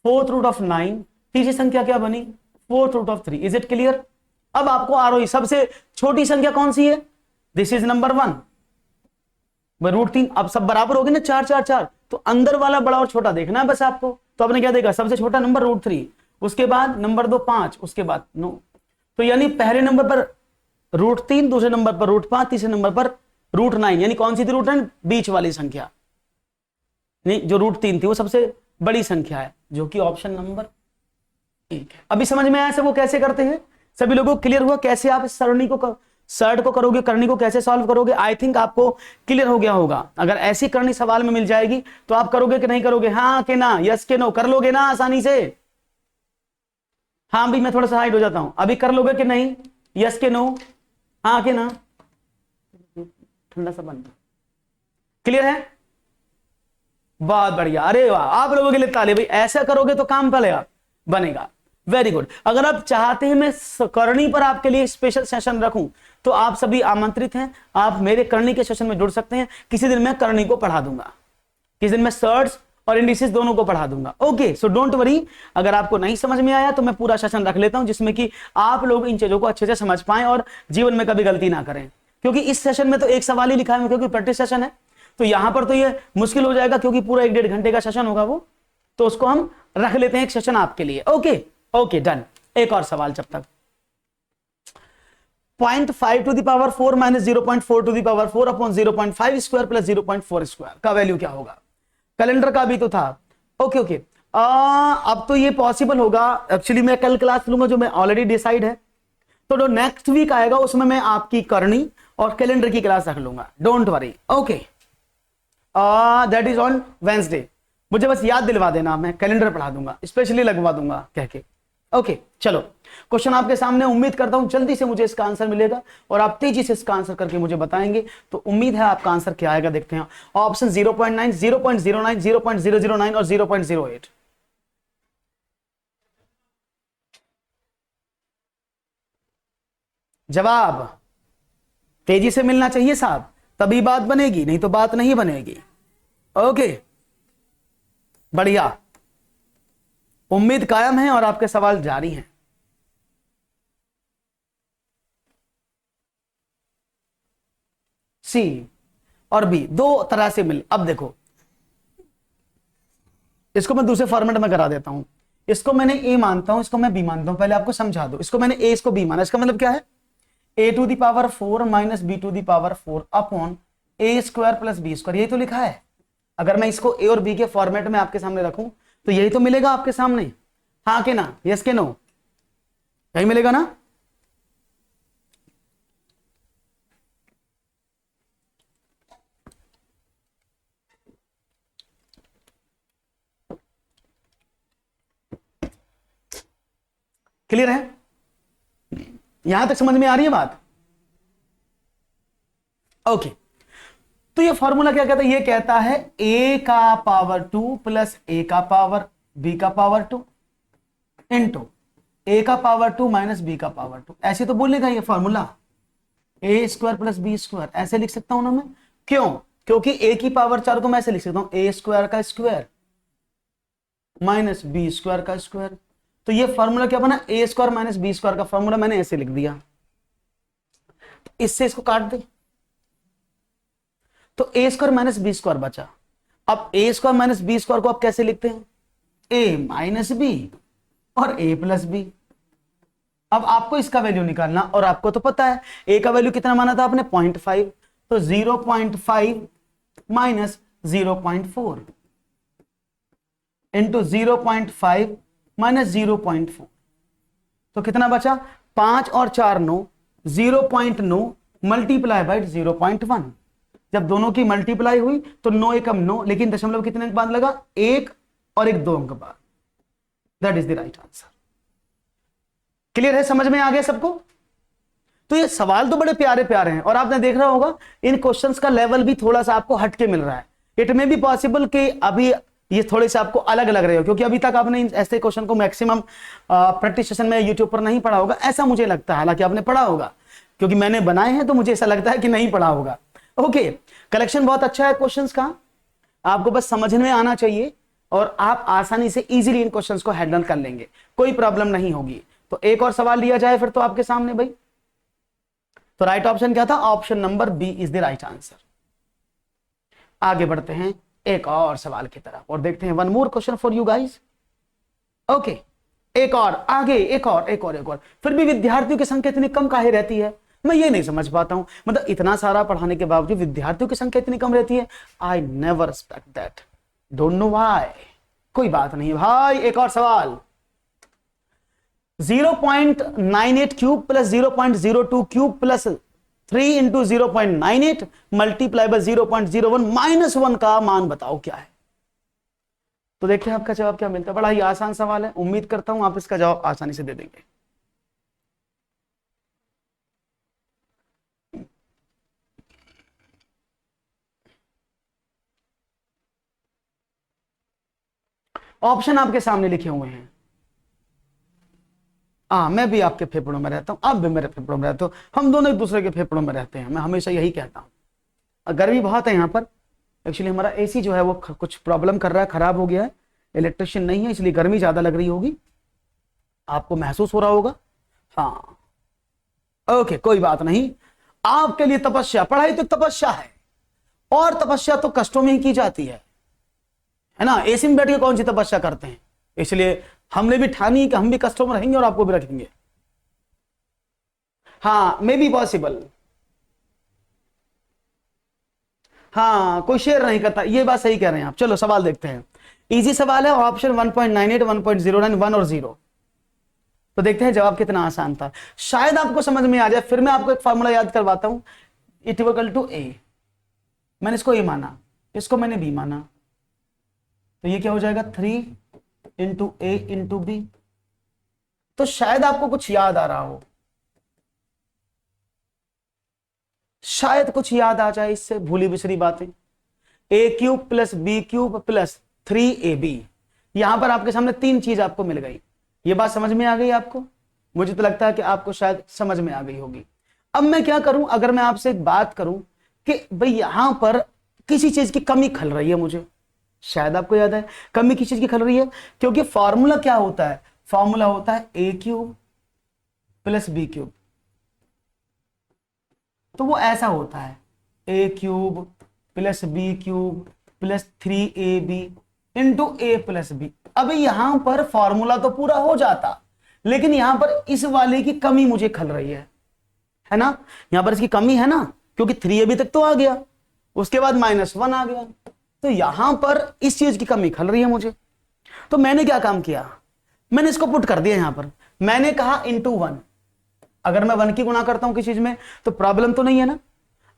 फोर्थ रूट ऑफ 9, तीसरी संख्या क्या बनी, fourth root of 3। Is it clear. अब आपको आरोही सबसे छोटी संख्या कौन सी है, दिस इज नंबर 1, √3। अब सब बराबर हो गए ना, 4 4 4, तो अंदर वाला बड़ा और छोटा देखना है बस आपको। तो आपने क्या देखा, सबसे छोटा नंबर √3, उसके बाद नंबर 2 5, उसके बाद 9। तो यानी पहले नंबर पर √3, दूसरे नंबर पर √5, तीसरे नंबर पर √9। यानी कौन सी थी √9, बीच वाली संख्या, नहीं जो √3 थी वो सबसे बड़ी संख्या है, जो कि ऑप्शन नंबर 1 है। अभी समझ में आया सब वो कैसे करते हैं, सभी लोगों को क्लियर हुआ कैसे आप इस सरणी को सर्ट को करोगे, करनी को कैसे सॉल्व करोगे। आई थिंक आपको क्लियर हो गया होगा। अगर ऐसी करनी सवाल में मिल जाएगी तो आप करोगे कि नहीं करोगे, हाँ के ना, यस के नो, कर लोगे ना आसानी से। हाँ भी, मैं थोड़ा सा हाइड हो जाता हूं, अभी कर लोगे कि नहीं, यस के नो, हाँ के ना, ठंडा सा बन, क्लियर है, बहुत बढ़िया। अरे वाह, आप लोगों के लिए ताली भाई, ऐसा करोगे तो काम पड़ेगा, बनेगा, वेरी गुड। अगर आप चाहते हैं मैं करनी पर आपके लिए स्पेशल सेशन रखूं तो आप सभी आमंत्रित हैं, आप मेरे करनी के सेशन में जुड़ सकते हैं। किसी दिन मैं करनी को पढ़ा दूंगा, किसी दिन मैं सर्ट्स और इंडिसेस दोनों को पढ़ा दूंगा। ओके, सो डोंट वरी, अगर आपको नहीं समझ में आया तो मैं पूरा सेशन रख लेता हूं जिसमें कि आप लोग इन चीजों को अच्छे से समझ पाएं और जीवन में कभी गलती ना करें। क्योंकि इस सेशन में तो एक सवाल ही लिखा है, क्योंकि प्रैक्टिस सेशन है, तो यहां पर तो ये मुश्किल हो जाएगा क्योंकि पूरा 1 1.5 घंटे का सेशन होगा वो, तो उसको हम रख लेते हैं एक सेशन आपके लिए। Okay okay done. एक और सवाल जब तक, 0.5 to the power 4 minus 0.4 to the power 4 upon 0.5 square plus 0.4 square का वैल्यू क्या होगा। कैलेंडर का भी तो था। ओके ओके, अब तो ये पॉसिबल होगा। एक्चुअली मैं कल क्लास लूंगा जो मैं ऑलरेडी डिसाइड है, तो जो नेक्स्ट वीक आएगा उसमें मैं आपकी करनी और कैलेंडर की क्लास रख लूंगा, don't worry. Okay, that is on Wednesday. मुझे बस याद दिलवा देना, मैं कैलेंडर पढ़ा दूंगा, स्पेशली लगवा दूंगा कह के। ओके चलो, क्वेश्चन आपके सामने, उम्मीद करता हूं जल्दी से मुझे इसका आंसर मिलेगा और आप तेजी से इसका आंसर करके मुझे बताएंगे। तो उम्मीद है आपका आंसर क्या आएगा, देखते हैं। ऑप्शन 0.9, 0.09, 0.009 और 0.08। जवाब तेजी से मिलना चाहिए साहब, तभी बात बनेगी, नहीं तो बात नहीं बनेगी। ओके बढ़िया, उम्मीद कायम है और आपके सवाल जारी हैं। सी और बी दो तरह से मिल, अब देखो इसको मैं दूसरे फॉर्मेट में करा देता हूं। इसको मैंने ए मानता हूं, इसको मैं बी मानता हूं, पहले आपको समझा दो। इसको मैंने ए, इसको बी माना, इसका मतलब क्या है, a to the power 4 minus B to the power 4 upon A square plus B square, यही तो लिखा है। अगर मैं इसको ए और बी के फॉर्मेट में आपके सामने रखूं तो यही तो मिलेगा आपके सामने, हाँ के ना, यस के नो, यही मिलेगा ना। क्लियर है? यहां तक समझ में आ रही है बात? ओके, तो ये फॉर्मूला क्या कहता है? ये कहता है a का पावर 2 प्लस a का पावर b का पावर 2 इंटू a का पावर 2 माइनस b का पावर 2। ऐसे तो बोलेगा ये formula, a square plus B square, ऐसे लिख सकता हूं ना मैं। क्यों? क्योंकि a की पावर 4 को मैं ऐसे लिख सकता हूं, a स्क्वायर का स्क्वायर माइनस बी स्क्वायर का स्क्वायर। तो ये फॉर्मूला क्या बना? a square minus B square का फॉर्मूला मैंने ऐसे लिख दिया। इससे इसको काट दे तो a square minus B square बचा। अब a square minus B square को आप कैसे लिखते हैं? a माइनस बी और a प्लस बी। अब आपको इसका वैल्यू निकालना, और आपको तो पता है a का वैल्यू कितना माना था आपने? 0.5। तो 0.5 माइनस 0.4 इंटू 0.5 माइनस 0.4, तो कितना बचा? 5 और 4 9, 0.9 मल्टीप्लाई बाई 0.1। जब दोनों की मल्टीप्लाई हुई तो 9 एकम 9, लेकिन दशमलव कितने अंक बाद लगा? 1 और 1 2 अंक बाद। That is the right answer. Clear है? समझ में आ गया सबको? तो ये सवाल तो बड़े प्यारे प्यारे हैं, और आपने देख रहा होगा इन क्वेश्चंस का लेवल भी थोड़ा सा आपको हटके मिल रहा है। इट मे बी पॉसिबल कि अभी ये थोड़े से आपको अलग लग रहे हो, क्योंकि अभी तक आपने ऐसे क्वेश्चन को मैक्सिमम प्रैक्टिस सेशन में यूट्यूब पर नहीं पढ़ा होगा, ऐसा मुझे लगता है। हालांकि आपने पढ़ा होगा, क्योंकि मैंने बनाए हैं, तो मुझे ऐसा लगता है कि नहीं पढ़ा होगा। ओके, कलेक्शन बहुत अच्छा है क्वेश्चंस का, आपको बस समझ में आना चाहिए और आप आसानी से इजीली इन क्वेश्चंस को हैंडल कर लेंगे, कोई प्रॉब्लम नहीं होगी। तो एक और सवाल लिया जाए फिर तो आपके सामने भाई। तो राइट ऑप्शन क्या था? Option number B is the right answer. आगे बढ़ते हैं एक और सवाल की तरफ और देखते हैं one more question for you guys. Okay, एक और आगे, एक और। फिर भी विद्यार्थियों की संख्या इतनी कम काहे रहती है? मैं ये नहीं समझ पाता हूं। मतलब इतना सारा पढ़ाने के बावजूद विद्यार्थियों की संख्या इतनी कम रहती है। I never expect that, don't know why. कोई बात नहीं भाई, एक और सवाल। 0.98 cube plus 0.02 cube plus 3 into 0.98 multiply by 0.01 minus 1 का मान बताओ क्या है? तो देखते हैं आपका जवाब क्या मिलता है। बड़ा ही आसान सवाल है, उम्मीद करता हूं आप इसका जवाब आसानी से दे देंगे। ऑप्शन आपके सामने लिखे हुए हैं। मैं भी आपके फेफड़ों में रहता हूं, आप भी मेरे फेफड़ों में रहते हो, हम दोनों एक दूसरे के फेफड़ों में रहते हैं। मैं हमेशा यही कहता हूं। गर्मी बहुत है यहाँ पर, एक्चुअली हमारा एसी जो है वो कुछ प्रॉब्लम कर रहा है, खराब हो गया है, इलेक्ट्रिशियन नहीं है, इसलिए गर्मी ज्यादा लग रही होगी, आपको महसूस हो रहा होगा। हाँ ओके, कोई बात नहीं। आपके लिए तपस्या, पढ़ाई तो तपस्या है, और तपस्या तो कष्टों में ही की जाती है ना। एसी में बैठ के कौन सी तपस्या करते हैं? इसलिए हमने भी ठानी कि हम भी कष्टों में रहेंगे और आपको भी रखेंगे। हाँ, मे बी पॉसिबल। हाँ, कोई शेयर नहीं करता, ये बात सही कह रहे हैं आप। चलो सवाल देखते हैं, इजी सवाल है। ऑप्शन 1.98, 1.09, 1 और 0। तो देखते हैं जवाब कितना आसान था, शायद आपको समझ में आ जाए। फिर मैं आपको एक फॉर्मूला याद करवाता हूं, इट इक्वल टू ए। मैंने इसको ए माना, इसको मैंने बी माना, तो ये क्या हो जाएगा? 3 इंटू ए इंटू बी। तो शायद आपको कुछ याद आ रहा हो, शायद कुछ याद आ जाए इससे, भूली बिसरी बातें। A cube plus B cube plus 3ab। यहां पर आपके सामने 3 चीज आपको मिल गई। ये बात समझ में आ गई आपको? मुझे तो लगता है कि आपको शायद समझ में आ गई होगी। अब मैं क्या करूं, अगर मैं आपसे एक बात करूं कि भाई यहां पर किसी चीज की कमी खल रही है मुझे, शायद आपको याद है कमी किस चीज की खल रही है। क्योंकि फॉर्मूला क्या होता है? फॉर्मूला होता है a cube plus B cube. तो वो ऐसा होता है, a cube plus B cube plus 3ab into a plus B. अब यहां पर फॉर्मूला तो पूरा हो जाता, लेकिन यहां पर इस वाले की कमी मुझे खल रही है ना। यहां पर इसकी कमी है ना, क्योंकि 3ab तक तो आ गया, उसके बाद -1 आ गया, तो यहां पर इस चीज की कमी खल रही है मुझे। तो मैंने क्या काम किया, मैंने इसको पुट कर दिया यहां पर। मैंने कहा इंटू 1। अगर मैं 1 की गुणा करता हूं किसी चीज में तो प्रॉब्लम तो नहीं है ना।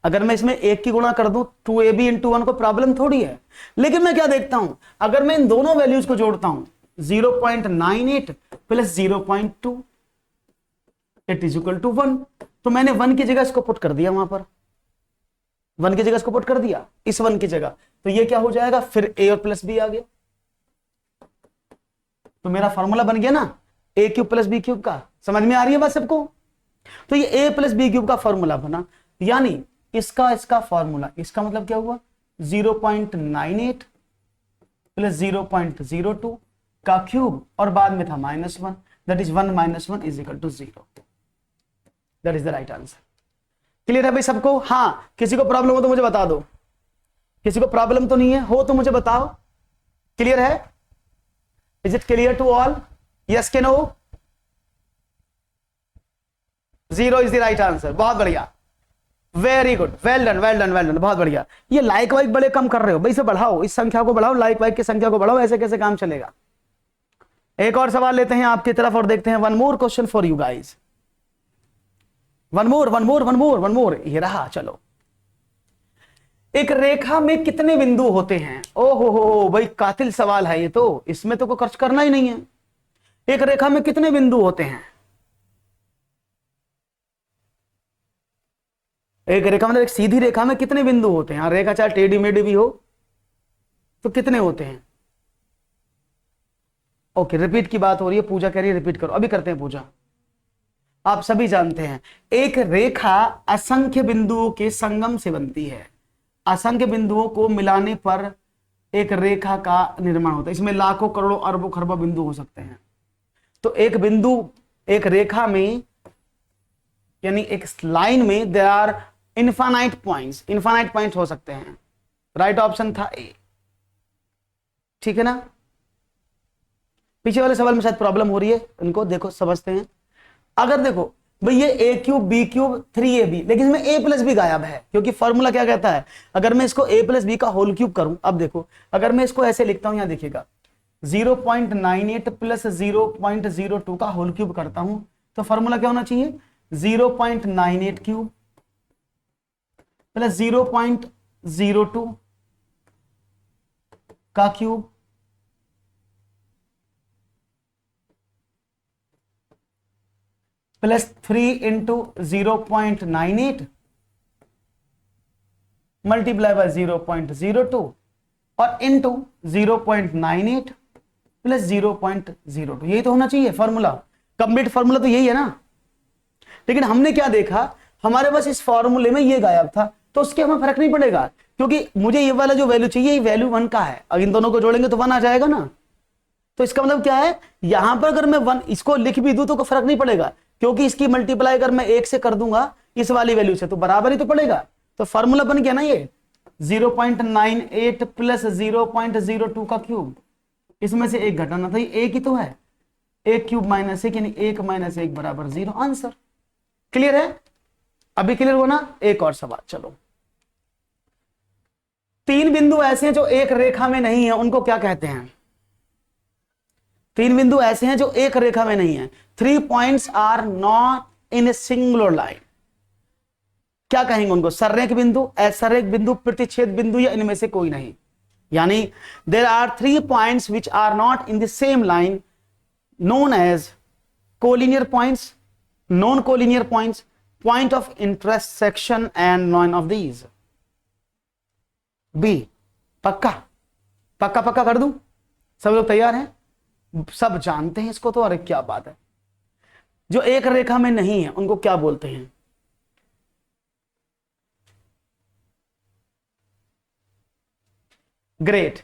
अगर मैं इसमें 1 की गुणा कर दूं 2ab इंटू 1 को प्रॉब्लम थोड़ी है। लेकिन मैं क्या देखता हूं, अगर मैं इन दोनों वैल्यूज को जोड़ता हूं 0.98 plus 0.2 it is equal to 1। तो मैंने 1 की जगह इसको पुट कर दिया, वहां पर 1 की जगह इसको पुट कर दिया, इस 1 की जगह। तो ये क्या हो जाएगा, फिर a और प्लस बी आ गया। तो मेरा फॉर्मूला बन गया ना a cube plus B cube का। समझ में आ रही है बात सबको? तो ये a प्लस बी क्यूब का फॉर्मूला बना, यानी इसका फॉर्मूला, इसका मतलब क्या हुआ, 0.98 प्लस 0.02 का क्यूब और बाद में था -1, that is 1 - 1 is equal to 0। That is the right answer. Clear है भाई सबको? हाँ, किसी को प्रॉब्लम हो तो मुझे बता दो। किसी को प्रॉब्लम तो नहीं है? हो तो मुझे बताओ। क्लियर है? Is it clear to all? Yes के no? 0 is the right answer. बहुत बढ़िया, very good, well done well done well done, बहुत बढ़िया। ये लाइक वाइक बड़े कम कर रहे हो भाई, इसे बढ़ाओ, इस संख्या को बढ़ाओ, लाइक वाइक की संख्या को बढ़ाओ, ऐसे कैसे काम चलेगा। एक और सवाल लेते हैं आपकी तरफ और देखते हैं, one more question for you guys, one more, ये रहा। चलो, एक रेखा में कितने बिंदु होते हैं? ओहो हो भाई, कातिल सवाल है ये तो, इसमें तो कोई खर्च करना ही नहीं है। एक रेखा में कितने बिंदु होते हैं? एक रेखा मतलब एक सीधी रेखा में कितने बिंदु होते हैं? रेखा चाहे टेढ़ी मेढ़ी भी हो तो कितने होते हैं? ओके, रिपीट की बात हो रही है, पूजा कह रही है रिपीट करो। अभी करते हैं पूजा। आप सभी जानते हैं एक रेखा असंख्य बिंदुओं के संगम से बनती है। असंख्य बिंदुओं को मिलाने पर एक रेखा का निर्माण होता है। इसमें लाखों करोड़ों अरबों खरबों बिंदु हो सकते हैं। तो एक बिंदु, एक रेखा में, यानी एक लाइन में there are infinite points, infinite points हो सकते हैं। राइट ऑप्शन था ए। ठीक है ना? पीछे वाले सवाल में शायद प्रॉब्लम हो रही है, इनको देखो समझते हैं। अगर देखो भाई ये a cube B cube 3ab, लेकिन इसमें a प्लस बी गायब है, क्योंकि फॉर्मूला क्या कहता है, अगर मैं इसको a प्लस बी का होल क्यूब करूं, अब देखो अगर मैं इसको ऐसे लिखता हूं, यहां देखिएगा 0.98 प्लस 0.02 का होल क्यूब करता हूं, तो फॉर्मूला क्या होना चाहिए, 0.98 क्यूब प्लस 0.02 का cube plus 3 into 0.98 multiply by 0.02 और इंटू 0.98 प्लस 0.02। यही तो होना चाहिए फॉर्मूला, कंप्लीट फॉर्मूला तो यही है ना। लेकिन हमने क्या देखा, हमारे पास इस फॉर्मूले में ये गायब था, तो उसके हमें फर्क नहीं पड़ेगा, क्योंकि मुझे ये वाला जो वैल्यू चाहिए, ये वैल्यू 1 का है। अगर इन दोनों को जोड़ेंगे तो 1 आ जाएगा ना। तो इसका मतलब क्या है, यहां पर अगर मैं 1 इसको लिख भी दूं तो कोई फर्क नहीं पड़ेगा, क्योंकि इसकी मल्टीप्लाई अगर मैं 1 से कर दूंगा इस वाली वैल्यू से, तो बराबर ही तो पड़ेगा। तो फॉर्मूला बन गया ना ये 0.98 प्लस 0.02 का क्यूब, इसमें से एक घटाना था, एक ही तो है, एक क्यूब माइनस एक, यानी 1 - 1 बराबर 0, आंसर। क्लियर है? अभी क्लियर हुआ ना? एक और सवाल, चलो। 3 बिंदु ऐसे हैं जो एक रेखा में नहीं है, उनको क्या कहते हैं? 3 बिंदु ऐसे हैं जो एक रेखा में नहीं है। 3 points are not in a singular line, क्या कहेंगे उनको? सररेख बिंदु, असररेख बिंदु, प्रतिच्छेद बिंदु, या इनमें से कोई नहीं। यानी there are 3 points which are not in the same line known as collinear points, non-collinear points, point of intersection, and none of these. B, पक्का पक्का पक्का कर दूं? सब लोग तैयार हैं? सब जानते हैं इसको तो, अरे क्या बात है। जो एक रेखा में नहीं है उनको क्या बोलते हैं? ग्रेट,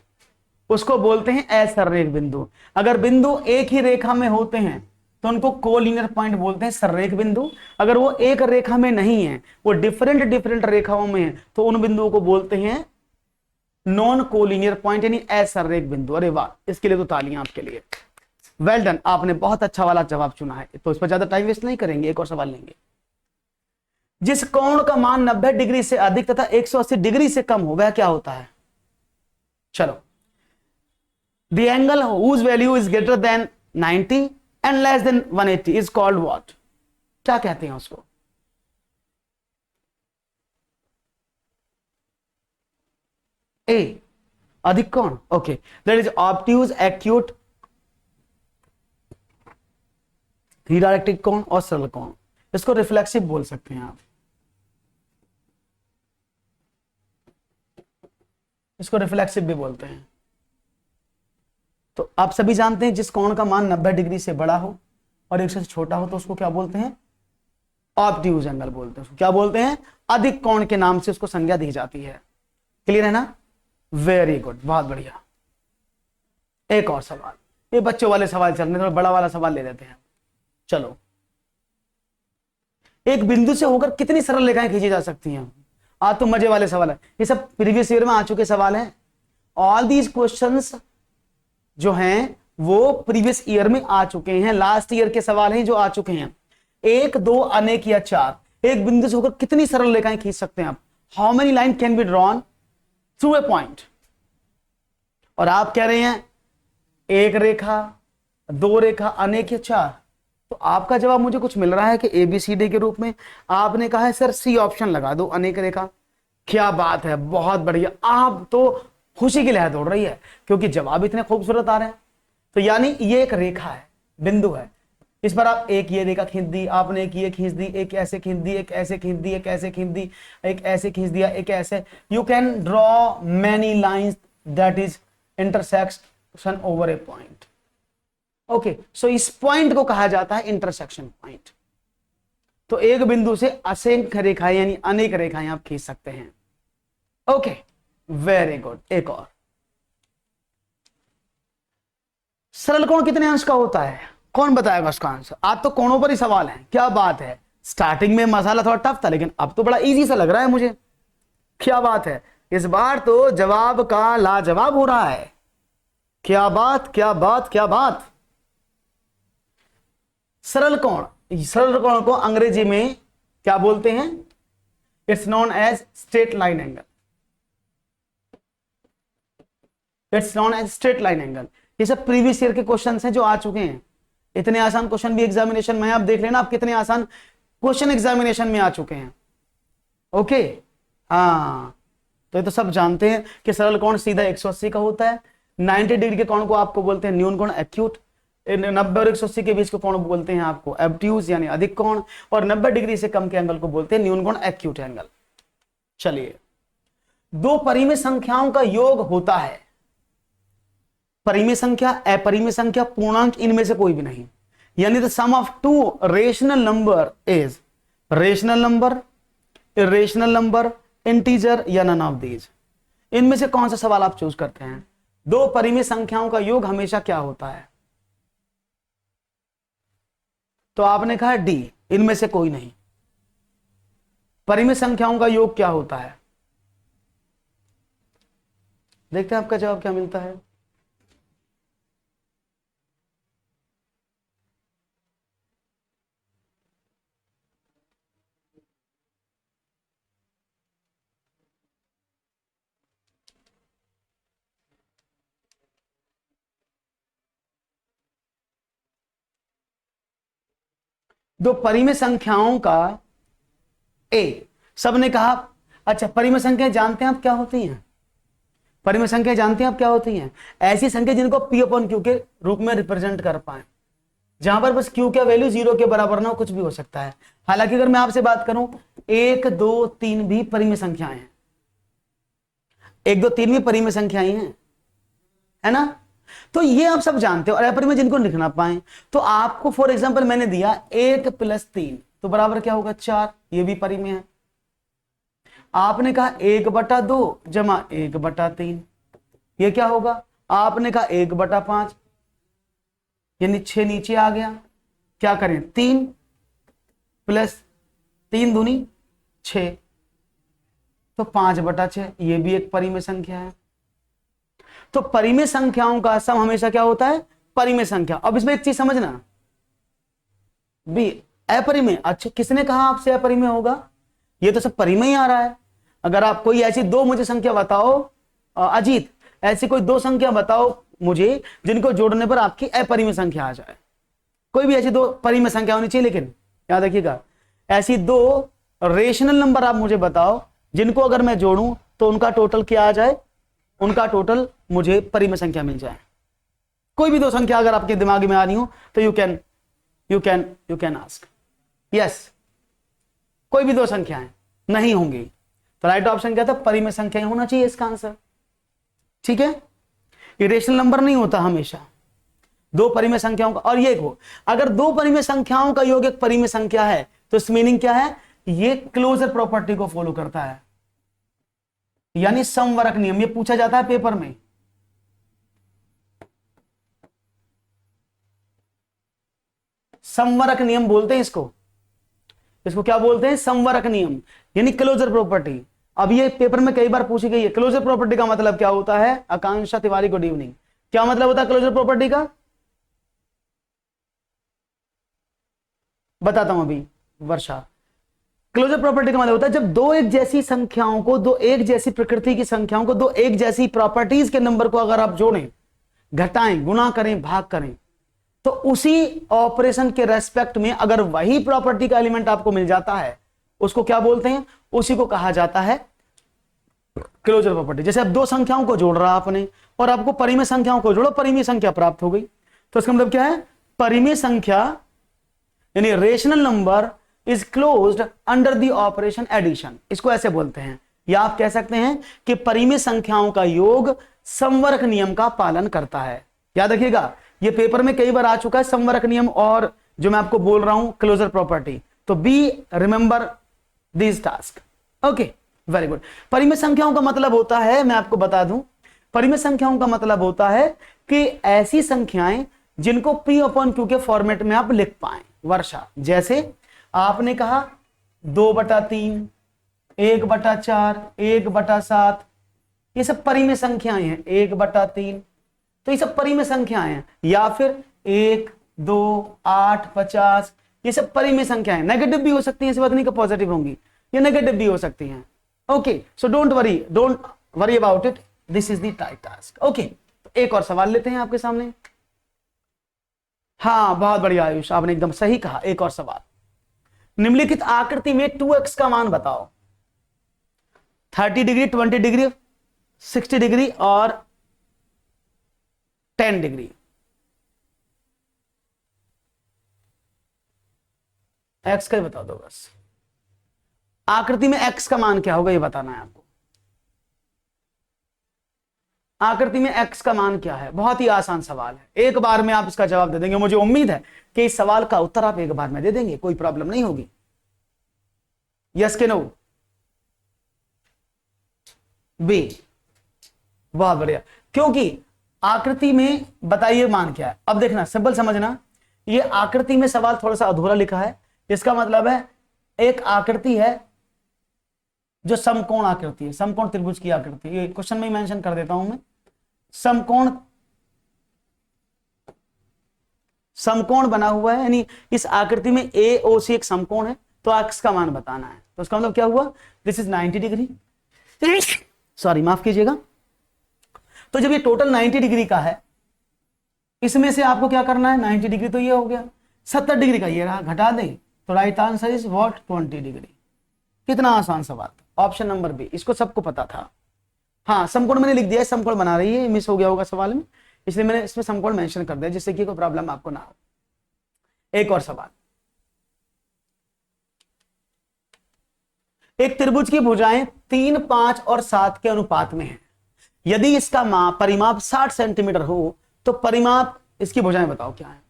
उसको बोलते हैं असररेख बिंदु। अगर बिंदु एक ही रेखा में होते हैं तो उनको कोलिनियर पॉइंट बोलते हैं, सररेख बिंदु। अगर वो एक रेखा में नहीं है, वो डिफरेंट डिफरेंट रेखाओं में है, तो उन बिंदुओं को बोलते हैं नॉन कोलिनियर पॉइंट, यानी असररेख बिंदु। अरे वाह, इसके लिए तो तालियां आपके लिए, वेल डन, आपने बहुत अच्छा वाला जवाब चुना है। तो इस पर ज्यादा टाइम वेस्ट नहीं करेंगे, एक और सवाल लेंगे। जिस कोण का मान 90 डिग्री से अधिक तथा 180 डिग्री से कम हो, वह क्या होता है? चलो, the angle whose value is greater than 90 and less than 180 is called what? क्या कहते हैं उसको? A, अधिक कोण। Okay, that is obtuse, acute, redirected कोण और सरल कोण। इसको रिफ्लेक्सिव बोल सकते हैं आप, इसको रिफ्लेक्सिव भी बोलते हैं। तो आप सभी जानते हैं जिस कोण का मान 90 डिग्री से बड़ा हो और 100 से छोटा हो तो उसको क्या बोलते हैं? ऑब्ट्यूज एंगल बोलते हैं। उसको क्या बोलते हैं? अधिक कोण के नाम से उसको संज्ञा दी जाती है। क्लियर है ना? वेरी गुड, बहुत बढ़िया। एक और सवाल, ये बच्चों वाले सवाल चल रहे हैं, बड़ा वाला सवाल ले लेते हैं। चलो, एक बिंदु से होकर कितनी सरल रेखाएं खींची जा सकती हैं? आज तो मजे वाले सवाल है, ये सब प्रीवियस ईयर में आ चुके सवाल हैं। ऑल दीज क्वेश्चंस जो हैं वो प्रीवियस ईयर में आ चुके हैं, लास्ट ईयर के सवाल हैं जो आ चुके हैं। 1, 2, अनेक या 4, एक बिंदु से होकर कितनी सरल रेखाएं खींच सकते हैं आप? How many line can be drawn through a point? और आप कह रहे हैं एक रेखा, 2 रेखा, अनेक या 4। तो आपका जवाब मुझे कुछ मिल रहा है कि ABCD के रूप में। आपने कहा है सर सी ऑप्शन लगा दो, अनेक रेखा। क्या बात है, बहुत बढ़िया। आप तो खुशी की लहर दौड़ रही है क्योंकि जवाब इतने खूबसूरत आ रहे हैं। तो यानी ये एक रेखा है, बिंदु है, इस पर आप एक ये रेखा खींच दी, आपने एक ये खींच दी, एक ऐसे खींच दी, एक ऐसे खींच दी, एक ऐसे खींच दी, एक ऐसे खींच दिया, एक ऐसे। You can draw many lines that is intersection over a point. Okay, so इस पॉइंट को कहा जाता है इंटरसेक्शन पॉइंट। तो एक बिंदु से असंख्य रेखाएं यानी अनेक रेखाएं आप खींच सकते हैं। Okay, very good. एक और, सरल कोण कितने अंश का होता है? कौन बताएगा उसका आंसर? आज तो कोणों पर ही सवाल है। क्या बात है, स्टार्टिंग में मसाला थोड़ा टफ था लेकिन अब तो बड़ा इजी सा लग रहा है मुझे। क्या बात है, इस बार तो जवाब का लाजवाब हो रहा है। क्या बात, क्या बात, क्या बात। सरल कोण, सरल कोण को अंग्रेजी में क्या बोलते हैं? It's known as straight line angle. It's known as straight line angle. ये सब प्रीवियस ईयर के क्वेश्चंस हैं जो आ चुके हैं। इतने आसान क्वेश्चन भी एग्जामिनेशन में, आप देख लेना आप कितने आसान क्वेश्चन एग्जामिनेशन में आ चुके हैं। ओके, हाँ, तो ये तो सब जानते हैं कि सरल कोण सीधा 180 का होता है। 90 डिग्री के कोण को आपको बोलते हैं न्यून कोण, एक्यूट। 90 और 180 के बीच के कोण बोलते हैं आपको ऑब्ट्यूज यानी अधिक कोण, और 90 डिग्री से कम के एंगल को बोलते हैं न्यून कोण, एक्यूट एंगल। चलिए, दो परिमेय संख्याओं का योग होता है। परिमेय संख्या, अपरिमेय संख्या, पूर्णांक, इनमें से कोई भी नहीं। यानी the sum of two rational number is rational number, irrational number, integer या नन ऑफ दीज। इनमें से कौन सा सवाल आप चूज करते हैं? दो परिमेय संख्याओं का योग हमेशा क्या होता है? तो आपने कहा डी, इनमें से कोई नहीं। परिमेय संख्याओं का योग क्या होता है? देखते हैं आपका जवाब क्या मिलता है। दो परिमेय संख्याओं का ए, सबने कहा अच्छा परिमेय संख्याएं जानते हैं आप क्या होती हैं? परिमेय संख्याएं जानते हैं आप क्या होती हैं? ऐसी संख्या जिनको P अपॉन Q के रूप में रिप्रेजेंट कर पाए, जहां पर बस Q का वैल्यू 0 के बराबर ना हो, कुछ भी हो सकता है। हालांकि अगर मैं आपसे बात करूं 1, 2, 3 भी परिमेय संख्याएं हैं। 1, 2, 3 भी परिमेय संख्याएं हैं, है ना? तो ये आप सब जानते हो। और अपरिमेय जिनको लिख ना पाए तो आपको फॉर एग्जांपल मैंने दिया 1 + 3 तो बराबर क्या होगा? 4। ये भी परिमेय है। आपने कहा 1/2 जमा 1/3, ये क्या होगा? आपने कहा 1/5 यानी 6 नीचे आ गया। क्या करें? 3 + 3 दूनी 6 तो 5/6, ये भी एक परिमेय संख्या है। तो परिमेय संख्याओं का सम हमेशा क्या होता है? परिमेय संख्या। अब इसमें एक चीज समझना, बी अपरिमेय। अच्छा, किसने कहा आपसे अपरिमेय होगा? ये तो सब परिमेय ही आ रहा है। अगर आप कोई ऐसी दो मुझे संख्या बताओ, अजीत ऐसी कोई दो संख्या बताओ मुझे जिनको जोड़ने पर आपकी अपरिमेय संख्या आ जाए। कोई भी ऐसी दो परिमेय संख्या होनी चाहिए, लेकिन याद रखिएगा ऐसी दो रेशनल नंबर आप मुझे बताओ जिनको अगर मैं जोड़ूं तो उनका टोटल क्या आ जाए? उनका टोटल मुझे परिमेय संख्या मिल जाए। कोई भी दो संख्या अगर आपके दिमाग में आ रही हो तो यू कैन आस्क। यस, कोई भी दो संख्याएं नहीं होंगी। तो राइट ऑप्शन क्या था, परिमेय संख्याएं होना चाहिए इसका आंसर। ठीक है, इरेशनल नंबर नहीं होता हमेशा, दो परिमेय संख्याओं का। और ये को अगर दो परिमेय संख्याओं का योग एक परिमेय संख्या है तो इस मीनिंग क्या है, ये क्लोजर प्रॉपर्टी को फॉलो करता है, यानी समवरक नियम। ये पूछा जाता है पेपर में। समवरक नियम बोलते हैं इसको, इसको क्या बोलते हैं, समवरक नियम, यानी क्लोजर प्रॉपर्टी। अब ये पेपर में कई बार पूछी गई है। क्लोजर प्रॉपर्टी का मतलब क्या होता है, आकांक्षा तिवारी, गुड इवनिंग। क्या मतलब होता है क्लोजर प्रॉपर्टी का, बताता हूं अभी वर्षा। क्लोजर प्रॉपर्टी का मतलब होता है जब दो एक जैसी संख्याओं को, दो एक जैसी प्रकृति की संख्याओं को, दो एक जैसी प्रॉपर्टीज के नंबर को अगर आप जोड़ें, घटाएं, गुणा करें, भाग करें, तो उसी ऑपरेशन के रेस्पेक्ट में अगर वही प्रॉपर्टी का एलिमेंट आपको मिल जाता है, उसको क्या बोलते हैं, उसी को कहा जाता है क्लोजर प्रॉपर्टी। जैसे अब दो संख्याओं को जोड़ रहा आपने और आपको परिमेय संख्याओं को जोड़ो, परिमेय संख्या प्राप्त हो गई, तो इसका मतलब क्या है, परिमेय संख्या यानी rational number is closed under the operation addition, इसको ऐसे बोलते हैं। या आप कह सकते हैं कि परिमेय संख्याओं का योग समवरक नियम का पालन करता है। याद रखिएगा, ये पेपर में कई बार आ चुका है, समवरक नियम और जो मैं आपको बोल रहा हूं क्लोजर प्रॉपर्टी। तो be remember this task. Okay, very good. परिमेय संख्याओं का मतलब होता है, मैं आपको बता दूं, परिमेय संख्याओं का मतलब होता है कि ऐसी संख्याएं जिनको P अपॉन Q के फॉर्मेट में आप लिख पाए। वर्षा, जैसे आपने कहा 2/3, 1/4, 1/7, ये सब परिमेय संख्याएं हैं। 1/3, तो ये सब परिमेय संख्याएं हैं। या फिर 1, 2, 8, 50, ये सब परिमेय संख्याएं। नेगेटिव भी हो सकती हैं, इस बात नहीं कि पॉजिटिव होंगी, ये नेगेटिव भी हो सकती हैं। Okay, so don't worry about it, this is the task. Okay, तो एक और सवाल लेते हैं आपके सामने। हाँ, बहुत बढ़िया आयुष, आपने एकदम सही कहा। एक और सवाल, निम्नलिखित आकृति में 2x का मान बताओ। 30 डिग्री, 20 डिग्री, 60 डिग्री और 10 डिग्री। x का ही बता दो बस। आकृति में x का मान क्या होगा ये बताना है आपको। आकृति में x का मान क्या है, बहुत ही आसान सवाल है, एक बार में आप इसका जवाब दे देंगे। मुझे उम्मीद है कि इस सवाल का उत्तर आप एक बार में दे देंगे, कोई प्रॉब्लम नहीं होगी। यस के नो? बी, बहुत बढ़िया। क्योंकि आकृति में बताइए मान क्या है। अब देखना, सिंपल समझना, ये आकृति में सवाल थोड़ा सा अधूरा लिखा है। इसका मतलब है एक आकृति है जो समकोण आकृति है, समकोण त्रिभुज की आकृति। ये क्वेश्चन में मेंशन कर देता हूं मैं। समकोण बना हुआ है, यानी इस आकृति में ए ओ सी एक समकोण है, तो x का मान बताना है। तो इसका मतलब क्या हुआ, दिस इज 90 डिग्री, सॉरी माफ कीजिएगा। तो जब ये टोटल 90 डिग्री का है, इसमें से आपको क्या करना है, 90 डिग्री तो ये हो गया, 70 डिग्री का ये रहा, घटा दें तो right answer is what, 20 degree. कितना आसान सवाल था, ऑप्शन नंबर बी, इसको सबको पता था। हाँ, समकोण मैंने लिख दिया है, समकोण बना रही है, मिस हो गया होगा सवाल में, इसलिए मैंने इसमें समकोण मेंशन कर दिया, जिससे कि कोई प्रॉब्लम आपको ना हो। एक और सवाल, एक त्रिभुज की भुजाएं 3, 5 और 7 के अनुपात में है। यदि इसका परिमाप 60 सेंटीमीटर हो तो परिमाप इसकी भुजाएं बताओ क्या है।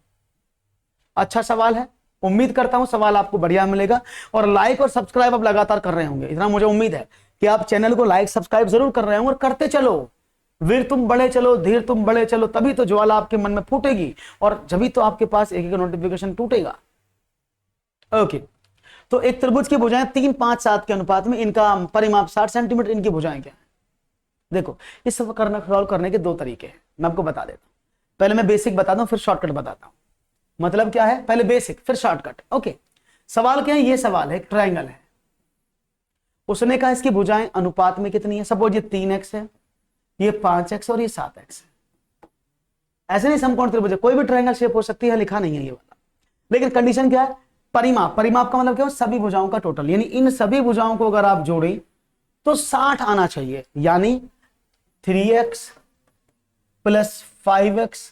अच्छा सवाल है, उम्मीद करता हूं सवाल आपको बढ़िया मिलेगा। और लाइक और सब्सक्राइब आप लगातार कर रहे होंगे, इतना मुझे उम्मीद है कि आप चैनल को लाइक सब्सक्राइब जरूर कर रहे होंगे। और करते चलो, वीर तुम बढ़े चलो, धीर तुम बढ़े चलो, तभी तो ज्वाला आपके मन में फूटेगी और जभी तो आपके पास एक एक नोटिफिकेशन टूटेगा। ओके, तो एक त्रिभुज की भुजाएं 3, 5, 7 के अनुपात में, इनका परिमाप 60 सेंटीमीटर, इनकी भुजाएं क्या है। देखो, इस सब सॉल्व करने के दो तरीके हैं, मैं आपको बता देता हूं। पहले मैं बेसिक बताता हूं, फिर शॉर्टकट बताता हूं। मतलब क्या है, पहले बेसिक फिर शॉर्टकट। ओके, सवाल क्या है, ये सवाल है, एक ट्रायंगल है, उसने कहा इसकी भुजाएं अनुपात में कितनी है। सपोज ये 3x है, ये 5x और ये 7x है। ऐसे नहीं समकोण त्रिभुज है, कोई भी ट्रायंगल शेप हो सकती है, लिखा नहीं है ये वाला। लेकिन कंडीशन क्या है, परिमाप, परिमाप का मतलब क्या है, सभी भुजाओं का टोटल, यानी इन सभी भुजाओं को अगर आप जोड़ें तो 60 आना चाहिए। यानी 3x plus 5x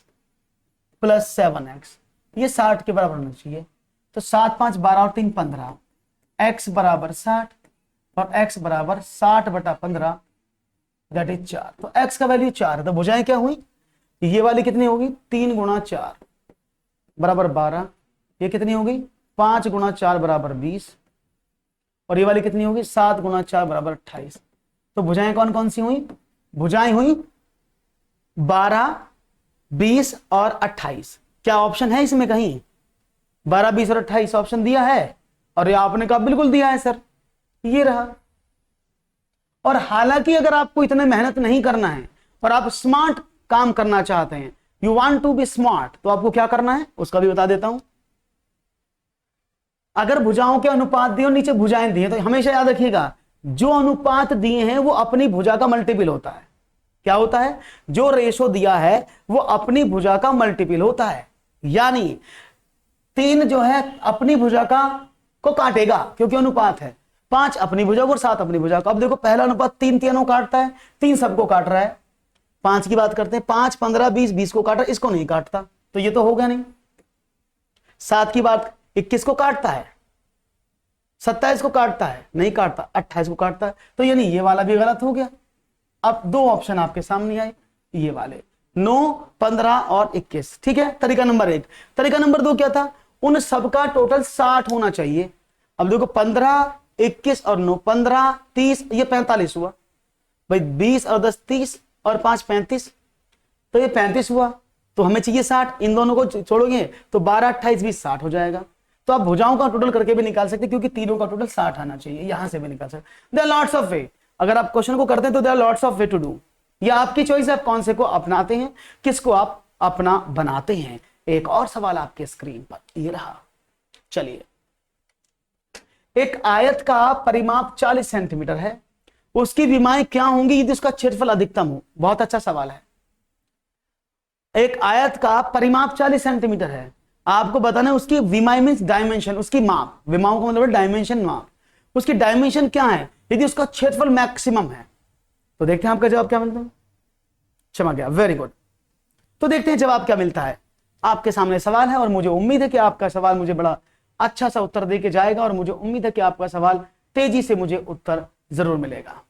plus 7x, ये 60 के बराबर होना चाहिए। तो 7, 5, 12 और 3, 15, x बराबर 60 और x बराबर 60/15 दैट इज 4। तो x का वैल्यू 4 है। तो भुजाएं क्या हुई, ये वाली कितनी होगी 3 गुणा 4 बराबर 12, ये कितनी होगी 5 गुणा 4 बराबर 20, और ये वाली कितनी होगी 7 गुणा 4 बराबर 28। तो भुजाएं कौन कौन सी हुई, भुजाएं हुई 12, 20 और 28। क्या ऑप्शन है इसमें कहीं 12, 20 और 28 ऑप्शन दिया है? और ये आपने कहा बिल्कुल दिया है सर, ये रहा। और हालांकि अगर आपको इतने मेहनत नहीं करना है और आप स्मार्ट काम करना चाहते हैं, you want to be smart, तो आपको क्या करना है उसका भी बता देता हूं। अगर भुजाओं के अनुपात दिए और नीचे भुजाएं दिए तो हमेशा याद रखिएगा जो अनुपात दिए हैं वो अपनी भुजा का मल्टीपल होता है। क्या होता है, जो रेशो दिया है वो अपनी भुजा का मल्टीपल होता है। यानी 3 जो है अपनी भुजा का को काटेगा क्योंकि अनुपात है, 5 अपनी भुजा को और 7 अपनी भुजा को। अब देखो पहला अनुपात 3 तीनों काटता है, 3 सबको काट रहा है। 5 की बात करते हैं, 5, 15, 20, 20 को काट रहा है, इसको नहीं काटता तो ये तो होगा नहीं। 7 की बात 21 को काटता है, 27 को काटता है, नहीं काटता, 28 को काटता है, तो यानी ये वाला भी गलत हो गया। अब 2 ऑप्शन आपके सामने आए, ये वाले 9, 15 और 21। ठीक है, तरीका नंबर 1। तरीका नंबर 2 क्या था, उन सबका टोटल 60 होना चाहिए। अब देखो 15, 21 और 9, 15, 30, ये 45 हुआ भाई। 20 और 10 30 और 5 35, तो ये 35 हुआ। तो हमें चाहिए 60, इन दोनों को छोड़ोगे तो 12, 28, 20, 60 हो जाएगा। तो आप भुजाओं का टोटल करके भी निकाल सकते क्योंकि तीनों का टोटल 60 आना चाहिए, यहां से भी निकाल सकते। देयर लॉट्स ऑफ वे, अगर आप क्वेश्चन को करते हैं तो there lots of way to do. ये आपकी चॉइस है, आप कौन से को अपनाते हैं, किसको आप अपना बनाते हैं। एक और सवाल आपके स्क्रीन पर ये रहा। चलिए, एक आयत का परिमाप 40 सेंटीमीटर है, उसकी विमाएं क्या होंगी यदि उसका क्षेत्रफल अधिकतम हो। बहुत अच्छा सवाल है। एक आयत का परिमाप 40 सेंटीमीटर है, आपको बताना है उसकी विमाएं मींस डायमेंशन, उसकी माप, विमाओं का मतलब डायमेंशन माप, उसकी डायमेंशन क्या है यदि उसका क्षेत्रफल मैक्सिमम है। तो देखते हैं आपका जवाब क्या मिलता है। क्षमा गया, वेरी गुड। तो देखते हैं जवाब क्या मिलता है। आपके सामने सवाल है और मुझे उम्मीद है कि आपका सवाल मुझे बड़ा अच्छा सा उत्तर देके जाएगा और मुझे उम्मीद है कि आपका सवाल तेजी से मुझे उत्तर जरूर मिलेगा।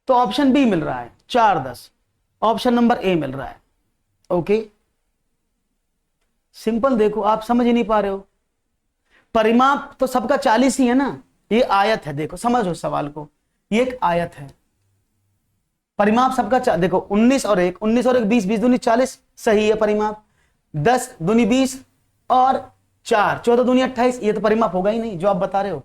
तो ऑप्शन बी मिल रहा है 4, 10, ऑप्शन नंबर ए मिल रहा है। Okay, simple. देखो आप समझ ही नहीं पा रहे हो, परिमाप तो सबका 40 ही है ना, ये आयत है। देखो समझो सवाल को, ये एक आयत है, परिमाप सबका देखो 19 और 1, 19 और 1 20, 20 दूनी 40, सही है परिमाप। 10 दूनी 20 और 4 14 दूनी 28, ये तो परिमाप होगा ही नहीं जो आप बता रहे हो।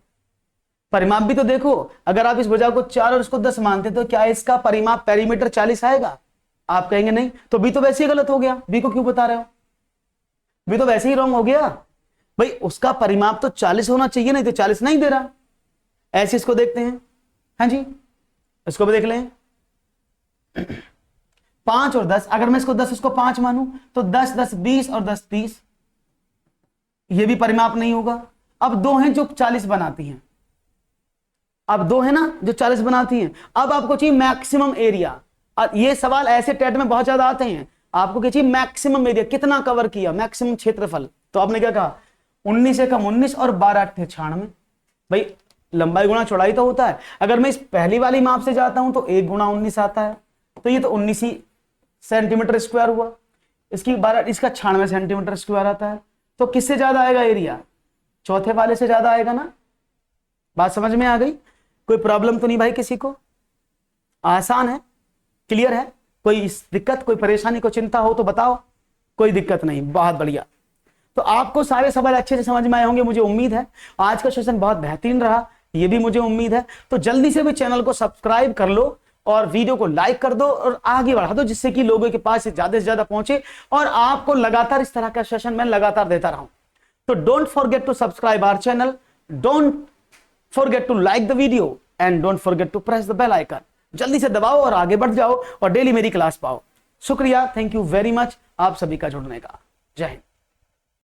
परिमाप भी तो देखो, अगर आप इस भुजा को 4 और इसको 10 मानते तो क्या इसका परिमाप पेरीमीटर 40 आएगा? आप कहेंगे नहीं, तो बी तो वैसे ही गलत हो गया, बी को क्यों बता रहे हो, बी तो वैसे ही रॉन्ग हो गया भाई। उसका परिमाप तो 40 होना चाहिए, नहीं तो 40 नहीं दे रहा। ऐसे इसको देखते हैं, हाँ जी इसको भी देख लें। 5 और 10, अगर मैं इसको 10 इसको 5 मानूं तो 10 10 20 और 10 30, ये भी परिमाप नहीं होगा। अब 2 हैं जो 40 बनाती हैं, अब 2 है ना जो 40 बनाती हैं। अब आपको चाहिए मैक्सिमम एरिया। ये सवाल ऐसे टेट में बहुत ज्यादा आते हैं, आपको क्या चाहिए मैक्सिमम एरिया, कितना कवर किया, मैक्सिमम क्षेत्रफल। तो आपने क्या कहा 19 से कम 19 और 12 × 96 भाई, लंबाई गुणा चौड़ाई तो होता है। अगर मैं इस पहली वाली माप से जाता हूं तो 1 × 19 आता है, तो ये तो 19 ही सेंटीमीटर स्क्वायर हुआ। इसकी 12, इसका 96 सेंटीमीटर स्क्वायर आता है। तो किससे ज्यादा आएगा एरिया, चौथे वाले से ज्यादा आएगा ना। बात समझ में आ गई? कोई प्रॉब्लम तो नहीं भाई किसी को? आसान है, क्लियर है? कोई दिक्कत, कोई परेशानी, कोई चिंता हो तो बताओ। कोई दिक्कत नहीं, बहुत बढ़िया। तो आपको सारे सवाल अच्छे से समझ में आए होंगे मुझे उम्मीद है। आज का सेशन बहुत बेहतरीन रहा, ये भी मुझे उम्मीद है। तो जल्दी से भी चैनल को सब्सक्राइब कर लो और वीडियो को लाइक कर दो और आगे बढ़ा दो, जिससे कि लोगों के पास से ज्यादा पहुंचे और आपको लगातार इस तरह का सेशन मैं लगातार देता रहूं। तो don't forget to subscribe our channel, don't forget to like the video and don't forget to press the bell icon. जल्दी से दबाओ और आगे बढ़ जाओ और डेली मेरी क्लास पाओ। शुक्रिया, थैंक यू वेरी मच आप सभी का जुड़ने का। जय हिंद।